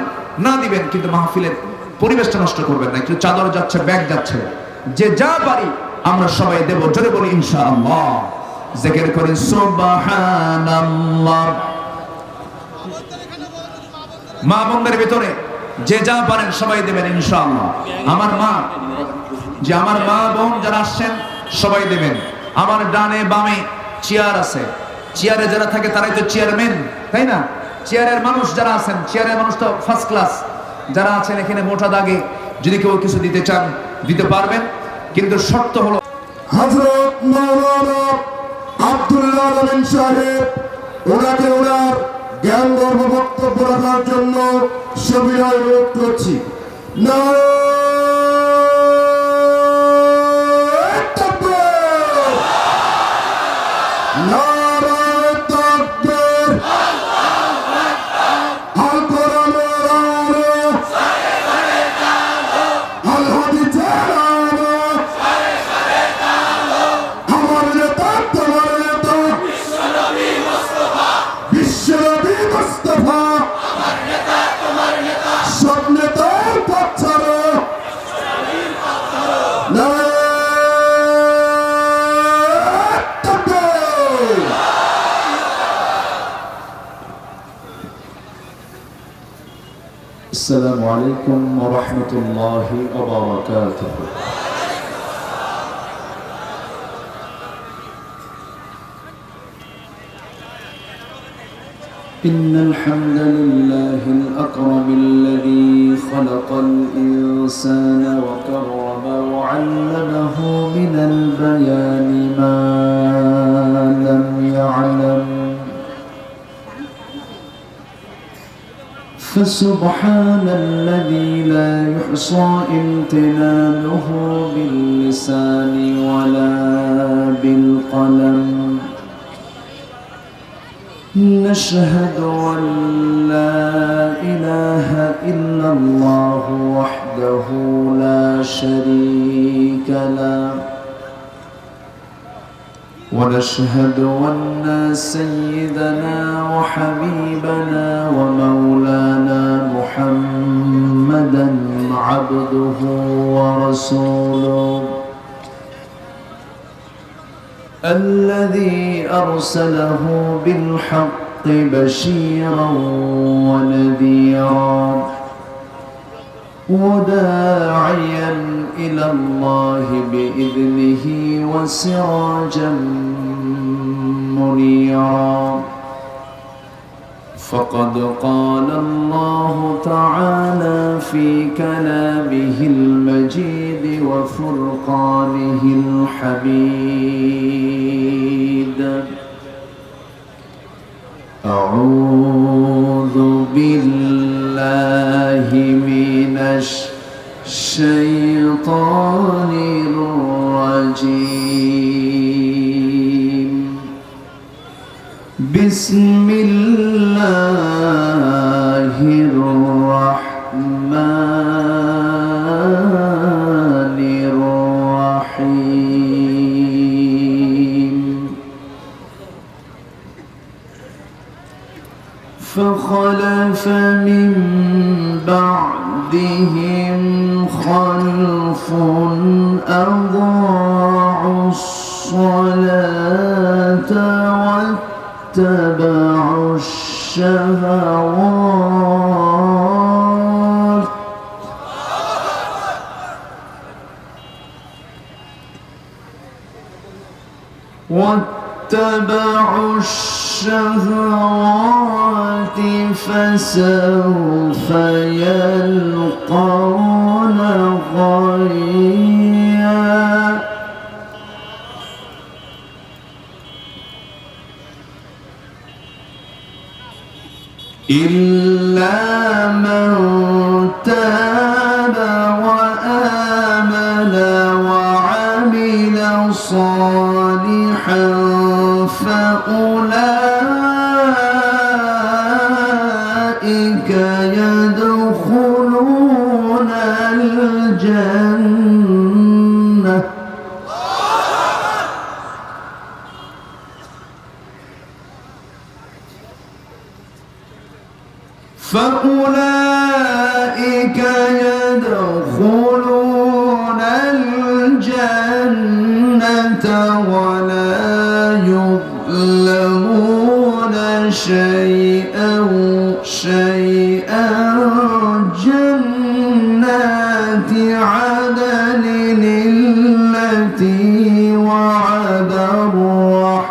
না দিবেন, কিন্তু মাহফিলের পরিবেশটা নষ্ট করবেন না। একটু চাদর যাচ্ছে, ব্যাগ যাচ্ছে, যে যা পারি আমরা সবাই দেব। জোরে বলি ইনশাআল্লাহ। জিকির করি সুবহানাল্লাহ। মা বোনদের ভিতরে যে যা পারেন সবাই দেবেন ইনশাআল্লাহ। আমার মা বোন যারা আসছেন সবাই দেবেন। আমার ডানে বামে চেয়ার আছে, চেয়ারে যারা থাকে তারাই তো চেয়ারম্যান, তাই না? চেয়ারের মানুষ যারা আছেন, চেয়ারের মানুষ তো ফার্স্ট ক্লাস যারা আছেন এখানে মোটা দাগে, যদি কেউ কিছু দিতে চান দিতে পারবেন, কিন্তু শর্ত হলো হযরত মাওলানা আব্দুল্লাহ আমিন সাহেব ওনাকে ওনার জ্ঞান গর্ভ বক্তব্য রাখার জন্য সবিনয় অনুরোধ করছি। নারায়ে তাকবীর, নারায়ে তাকবীর, আল কোরআনের আলো, আল হাদিসের আলো, আমার নেতা তোমার নেতা বিশ্বনবী মুস্তাফা, সব নেতার পথ ছাড়ো, নারায়ে তাকবীর। السلام عليكم ورحمة الله وبركاته. إن الحمد لله الأكرم الذي خلق الإنسان وكرم وعلمه من البيان ما لم يعلم، فسبحان الذي لا يحصى امتنانه باللسان ولا بالقلم. نشهد أن لا إله إلا الله وحده لا شريك له، ونشهد أن سيدنا وحبيبنا ومولانا محمدا عبده ورسوله الذي أرسله بالحق بشيرا ونذيرا وداعيا إلى الله بإذنه وسراجا منيرا. فقد قال الله تعالى في كلامه المجيد وفرقانه الحميد: أعوذ بالله من الشيطان الرجيم. بسم الله الرحمن الرحيم. فخلف من بعدهم خلف أضاعوا الصلاة واتبعوا الشهوات فسوف يلقون غيا. إلا من تاب وآمن وعمل صالحا فأولئك يدخلون الجنة فأولئك يدخلون الجنة ولا يظلمون شيئا جنات عدن التي وعد الرحمن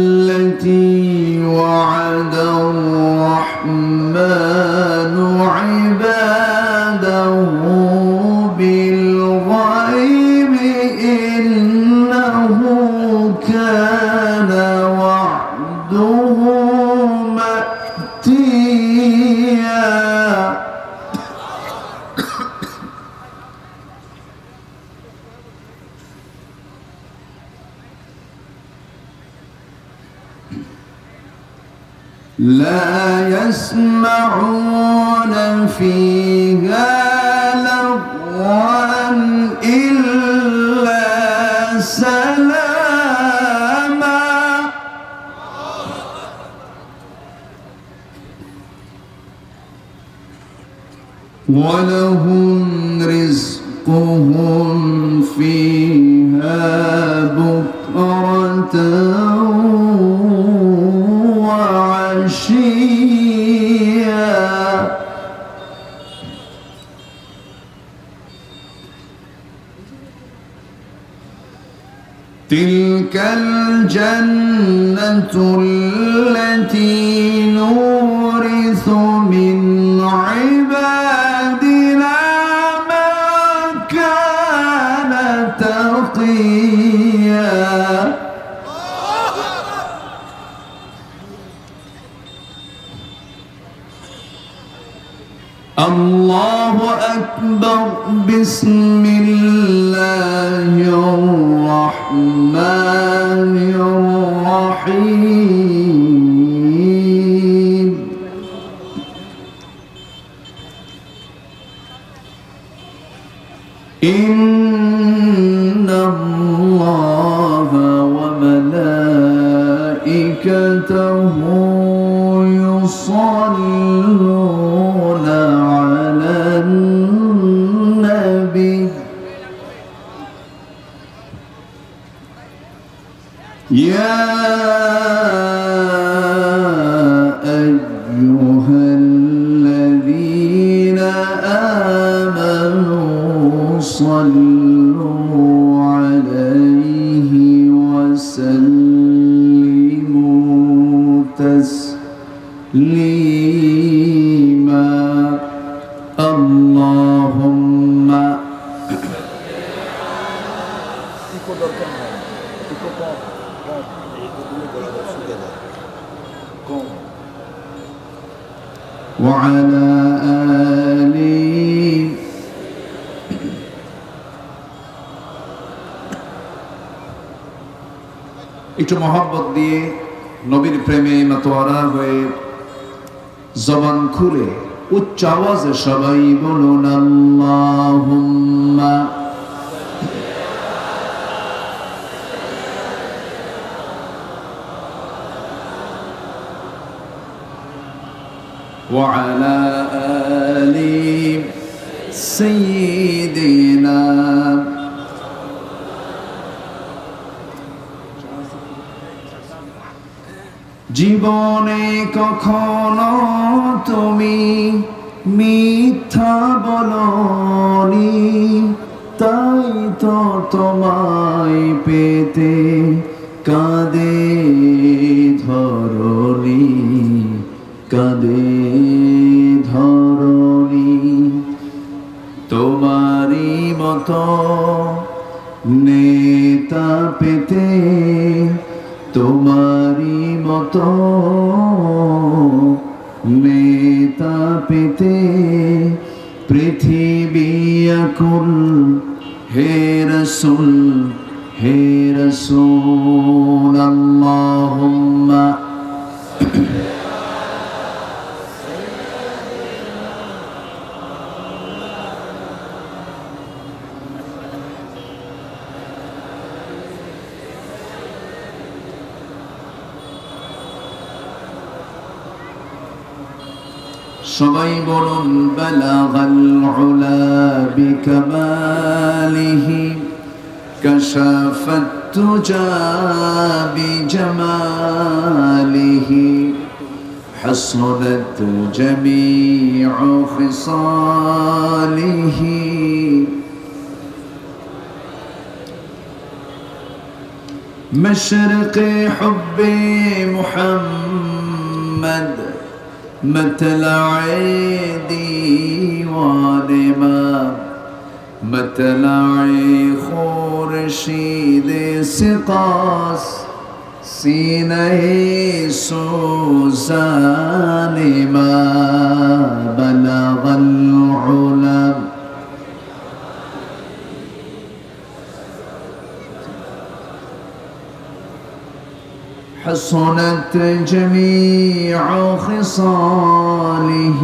التي وعد الرحمن عباده بالغيب إنه كان وعده مأتيا لا يسمعون فيها لغوا إلا سلاما ولهم رزقهم فيها بكرة وعشيا تلك الجنة التي نورث من عبادنا من كان تقيا الله أكبر بسم الله الرحمن الرحيم إن الله وملائكته يصلون على النبي يا أيها الذين آمنوا صلوا عليه وسلموا تسليما اللهم وعلى آله একটু মহব্বত দিয়ে নবীর প্রেমে মাতোয়ারা হয়ে জবান খুলে উচ্চ আওয়াজে সবাই বলুন আল্লাহুম্মা وعلى آل سيدنا জীবনে কখনো তুমি মিথ্যা বলনি তাই তো তোমায় পেতে কাঁদে ধরণী কাঁদে ধরণী মতো নেতা পেতে, তোমারই মতো নেতা পেতে পৃথিবী আকুল। হে রাসূল, হে রাসূল, আল্লাহুম্মা সবাই বলুন বালাগাল উলা বিকামালিহি কাশাফাত তুজা বিজামালিহি হাসনাত জামিউ খিসালিহি مشرق حب محمد مطلع دیوان ما مطلع خورشید سقاس سینه سوزان ما بلغ العلا حصنت جميع خصاله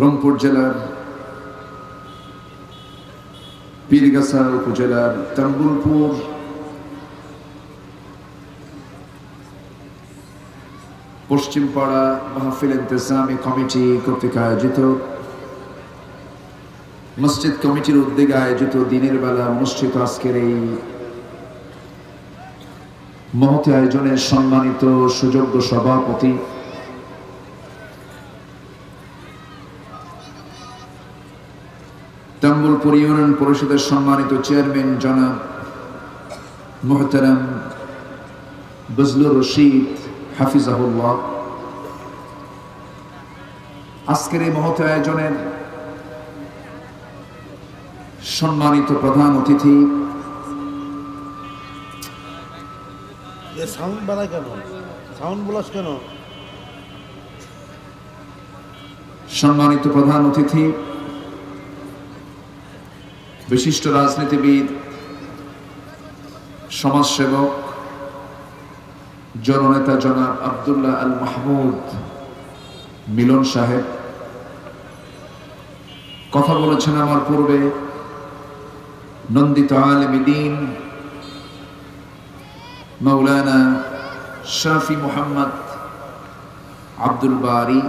রংপুর জেলার পীরগাছা উপজেলার তাম্বুলপুর পশ্চিমপাড়া মাহফিল ইন্তেজামি কমিটি কর্তৃক আয়োজিত মসজিদ কমিটির উদ্যোগে আয়োজিত দিনের বেলা অনুষ্ঠিত আজকের এই মহৎ আয়োজনের সম্মানিত সুযোগ্য সভাপতি তাম্বুলপুর ইউনিয়ন পরিষদের সম্মানিত চেয়ারম্যান জনাব মুহতারাম বজলুর রশিদ হাফিজাহুল্লাহ, আজকের এই মহৎ আয়োজনের সম্মানিত প্রধান অতিথি সাউন্ড বাড়ায় কেন? সাউন্ড বলাস কেন? সম্মানিত প্রধান অতিথি বিশিষ্ট রাজনীতিবিদ, সমাজসেবক, জননেতা জনাব আব্দুল্লাহ আল মাহমুদ মিলন সাহেব, কথা বলেছেন আমার পূর্বে নন্দিত আলেমে দ্বীন মাওলানা শাফি মুহাম্মদ আব্দুল বারী,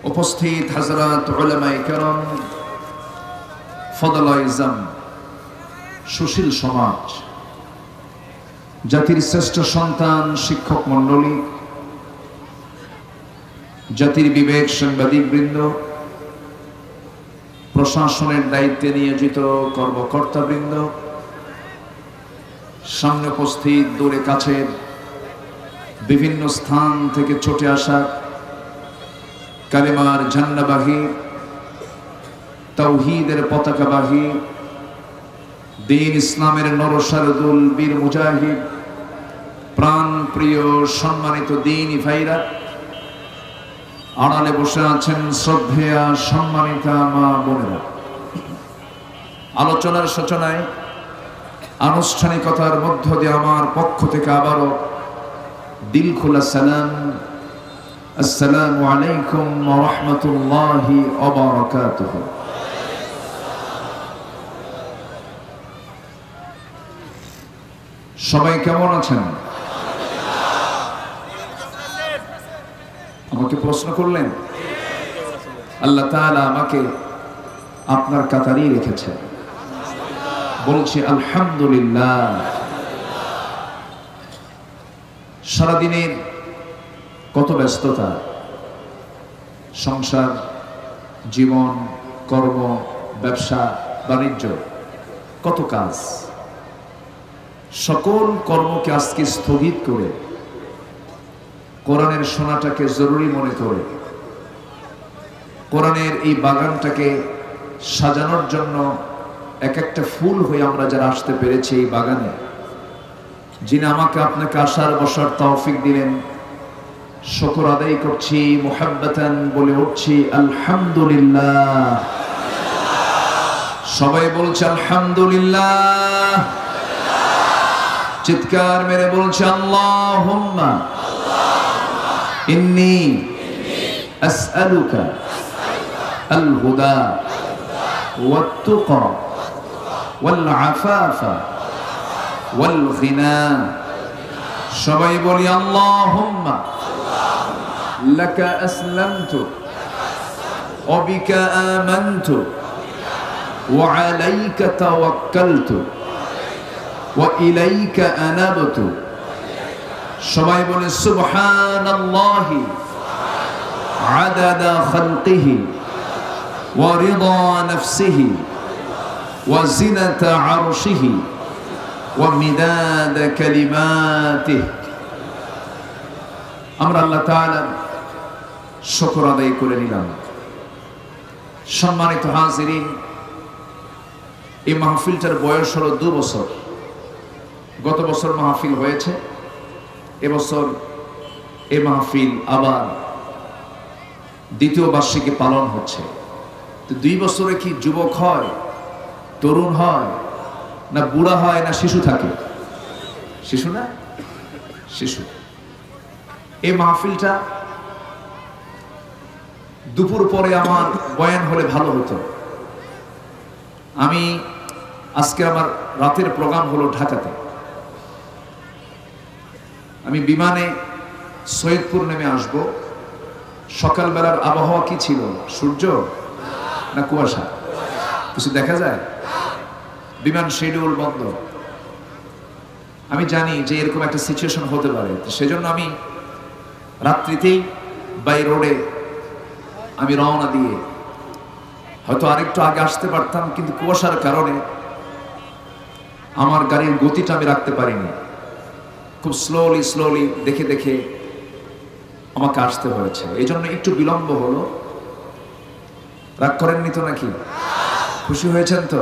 উপস্থিত হযরত উলামায়ে কেরাম, ফদলায়ে ইজম, সুশীল সমাজ, জাতির শ্রেষ্ঠ সন্তান শিক্ষক মণ্ডলী, জাতির বিবেক সাংবাদিক বৃন্দ, প্রশাসনের দায়িত্বে নিয়োজিত কর্মকর্তা বৃন্দ, সামনে উপস্থিত দূরে কাছের বিভিন্ন স্থান থেকে ছুটে আসা কালেমার ঝান্ডাবাহী, তাওহীদের পতাকাবাহী, দ্বীন ইসলামের নরসারদুল বীর মুজাহিদ, প্রাণ প্রিয় সম্মানিত দ্বীনী ভাইরা, আড়ালে বসে আছেন শ্রদ্ধেয়া সম্মানিতা মা বোনেরা, আলোচনার সূচনায় আনুষ্ঠানিকতার মধ্য দিয়ে আমার পক্ষ থেকে আবারও দিল খোলা সালাম, আসসালামু আলাইকুম ওয়া রাহমাতুল্লাহি ওয়া বারাকাতুহু। সবাই কেমন আছেন? আমাকে প্রশ্ন করলেন, আল্লাহ তাআলা আমাকে আপনার কাতারেই রেখেছে, বলছি আলহামদুলিল্লাহ। সারাদিনের কত ব্যস্ততা, সংসার, জীবন, কর্ম, ব্যবসা বাণিজ্য, কত কাজ, সকল কর্মকে আজকে স্থগিত করে কোরআনের শোনাটাকে জরুরি মনে করে কোরআনের এই বাগানটাকে সাজানোর জন্য এক একটা ফুল হয়ে আমরা যারা আসতে পেরেছি এই বাগানে, যিনি আমাকে আপনাকে আসার বসার তৌফিক দিলেন, শুকর আদায় করছি, মুহাব্বাতান বলে উঠছি আলহামদুলিল্লাহ। সবাই বলছে আলহামদুলিল্লাহ, চিৎকার মেরে বলছে আল্লাহুম্মা ইন্নী আসআলুকা আল হুদা ওয়াত তুকা ওয়াল আফাফা ওয়াল গিনা। সবাই বলি আল্লাহুম্মা লাকা আসলামতু ওয়া বিকা আমানতু ওয়া আলাইকা তাওয়াক্কালতু ওয়া ইলাইকা আনাবতু। সবাই বলে সুবহানাল্লাহি আদাদা খালকিহি ওয়া রিদা নাফসিহি ওয়া জিনাতা আরশিহি ওয়া মিদাদা কালিমাতিহি। আমরা আল্লাহ তাআলার শুকর আদায় করে নিলাম। সম্মানিত হাজিরিন, এই মাহফিলটার বয়স হলো 2 বছর। গত বছর মাহফিল হয়েছে, এবছর এই মাহফিল আবার দ্বিতীয় বার্ষিকী পালন হচ্ছে। তো 2 বছরে কি যুবক হয়, তরুণ হয়, না বুড়া হয়, না শিশু থাকে? শিশু না, শিশু। এই মাহফিলটা দুপুর পরে আমার বয়ান হলে ভালো হতো। আমি আজকে আমার রাতের প্রোগ্রাম হলো ঢাকাতে। আমি বিমানে সৈয়দপুর নেমে আসব। সকালবেলার আবহাওয়া কি ছিল? সূর্য না কুয়াশা? কিছু দেখা যায়? বিমান শিডিউল বন্ধ। আমি জানি যে এরকম একটা সিচুয়েশন হতে পারে, সেজন্য আমি রাত্রিতেই বাই রোডে আমি রওনা দিয়ে হয়তো আরেকটু আগে আসতে পারতাম, কিন্তু কুয়াশার কারণে আমার গাড়ির গতিটা আমি রাখতে পারিনি। খুব স্লোলি দেখে দেখে আমাকে আসতে হয়েছে। এই জন্য একটু বিলম্ব হলো। রাগ করেননি তো নাকি? খুশি হয়েছেন তো?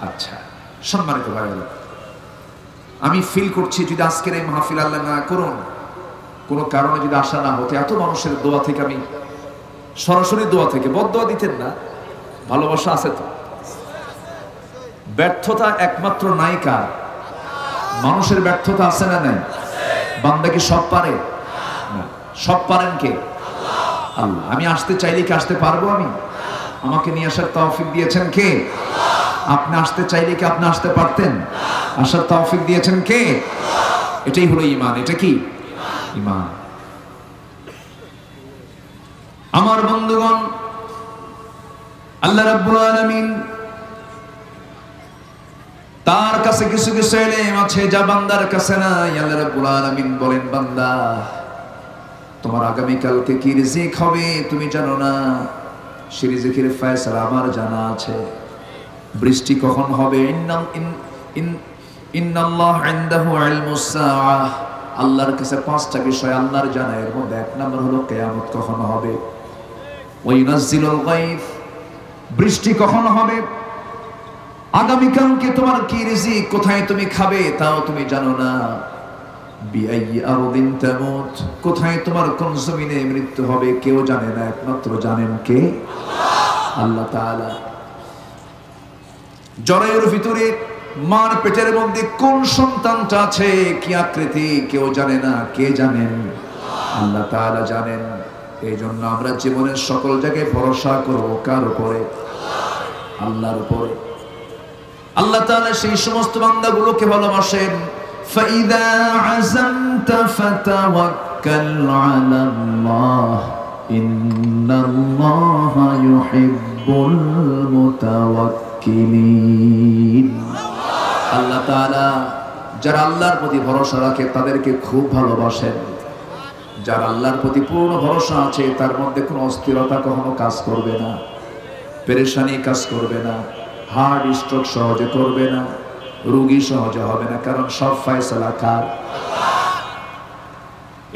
আচ্ছা, সম্মানিত ভাইরা, আমি ফিল করছি যদি আজকের এই মাহফিল আল্লাহ না করুন, কোনো কারণে যদি আসা না হতো, এত মানুষের দোয়া থেকে আমি সরাসরি দোয়া থেকে বদদোয়া দিতেন না, ভালোবাসা আছে তো। ব্যর্থতা একমাত্র নায়িকা, মানুষের ব্যর্থতা আছে না নাই? বান্দা কি সব পারে? না। সব পারেন কে? আল্লাহ। আমি আসতে চাইলে কি আসতে পারবো? আমি আমাকে নিয়ে আসার তৌফিক দিয়েছেন কে? আপনি আসতে চাইলে কি আপনি আসতে পারতেন? আসার তৌফিক দিয়েছেন কে? এটাই হলো ঈমান। এটা কি ঈমান? আমার বন্ধুগণ, আল্লাহ রাব্বুল আলামিন তার কাছে কিছু কিছু ইলম আছে যা বান্দার কাছে নাই। আল্লাহ রাব্বুল আলামিন বলেন, বান্দা তোমার আগামী কালকে কি রিজিক হবে তুমি জানো না, সেই রিজিকের ফয়সালা আমার জানা আছে। বৃষ্টি কখন হবে, ইন্নাল্লাহ ইনদাহু ইলমুস সাআহ, আল্লাহর কাছে 5টা বিষয় আল্লাহর জানা। এর মধ্যে 1 নম্বর হলো কিয়ামত কখন হবে। ওয়া ইউনাজ্জিলুল গায়ব, বৃষ্টি কখন হবে। আগামীকালকে তোমার কি রিজিক, কোথায় তুমি খাবে তাও তুমি জানো না। বিআইয়ি আরদিন তামুত, কোথায় তোমার কোন জমিনে মৃত্যু হবে কেউ জানে না, একমাত্র জানেন কে? আল্লাহ তাআলা। জরায়ুর ভিতরে মার পেটের মধ্যে কোন সন্তানটা আছে, কি আকৃতি কেউ জানে না, কে জানেন? আল্লাহ তাআলা জানেন। এই জন্য আমরা জীবনের সকল জায়গায় ভরসা করব কার উপরে? আল্লাহর উপরে। আল্লাহ তাআলা সেই সমস্ত বান্দাগুলোকে ভালোবাসেন। ফাইদা আযামতা ফাতাওয়াক্কাল আলাল্লাহ ইন্নাল্লাহা ইউহিব্বুল মুতাওয়াক্কিলিন। আল্লাহ তাআলা যারা আল্লাহর প্রতি ভরসা রাখে তাদেরকে খুব ভালোবাসেন। যার আল্লাহর প্রতি পূর্ণ ভরসা আছে তার মধ্যে কোনো অস্থিরতা কখনো কাজ করবে না, পেরেশানি কাজ করবে না, হার্ট স্ট্রোক সহজে করবে না, রোগী সহজে হবে না, কারণ সব ফয়সালা কার?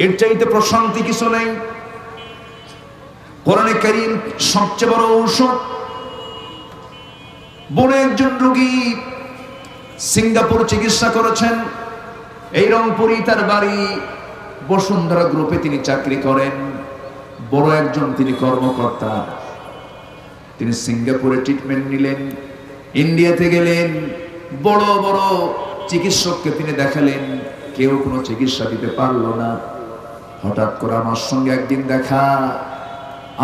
এর চাইতে প্রশান্তি কিছু নেই। কোরআনে কারীম সবচেয়ে বড় ঔষধ। বড় একজন রোগী সিঙ্গাপুর চিকিৎসা করেছেন, এই রংপুরি তার বাড়ি, বসুন্ধরা গ্রুপে তিনি চাকরি করেন, বড় একজন তিনি কর্মকর্তা। তিনি সিঙ্গাপুরে ট্রিটমেন্ট নিলেন, ইন্ডিয়াতে গেলেন, বড় বড় চিকিৎসককে তিনি দেখালেন, কেউ কোনো চিকিৎসা দিতে পারলো না। হঠাৎ করে আমার সঙ্গে একদিন দেখা,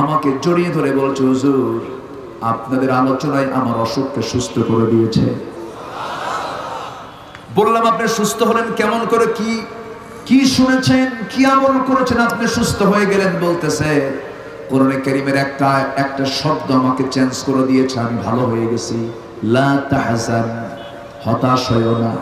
আমাকে জড়িয়ে ধরে বলছে, হুজুর আপনাদের আলোচনায় আমার অসুখকে সুস্থ করে দিয়েছে। বললাম, আপনি সুস্থ হলেন কেমন করে? কি শুনেছেন, কি আমল করেছেন আপনি সুস্থ হয়ে গেলেন? বলতেছে, কোরআনে কারীমের একটা শব্দ আমাকে চেঞ্জ করে দিয়েছে, আমি ভালো হয়ে গেছি। লা তাহজান, হতাশ হইও না।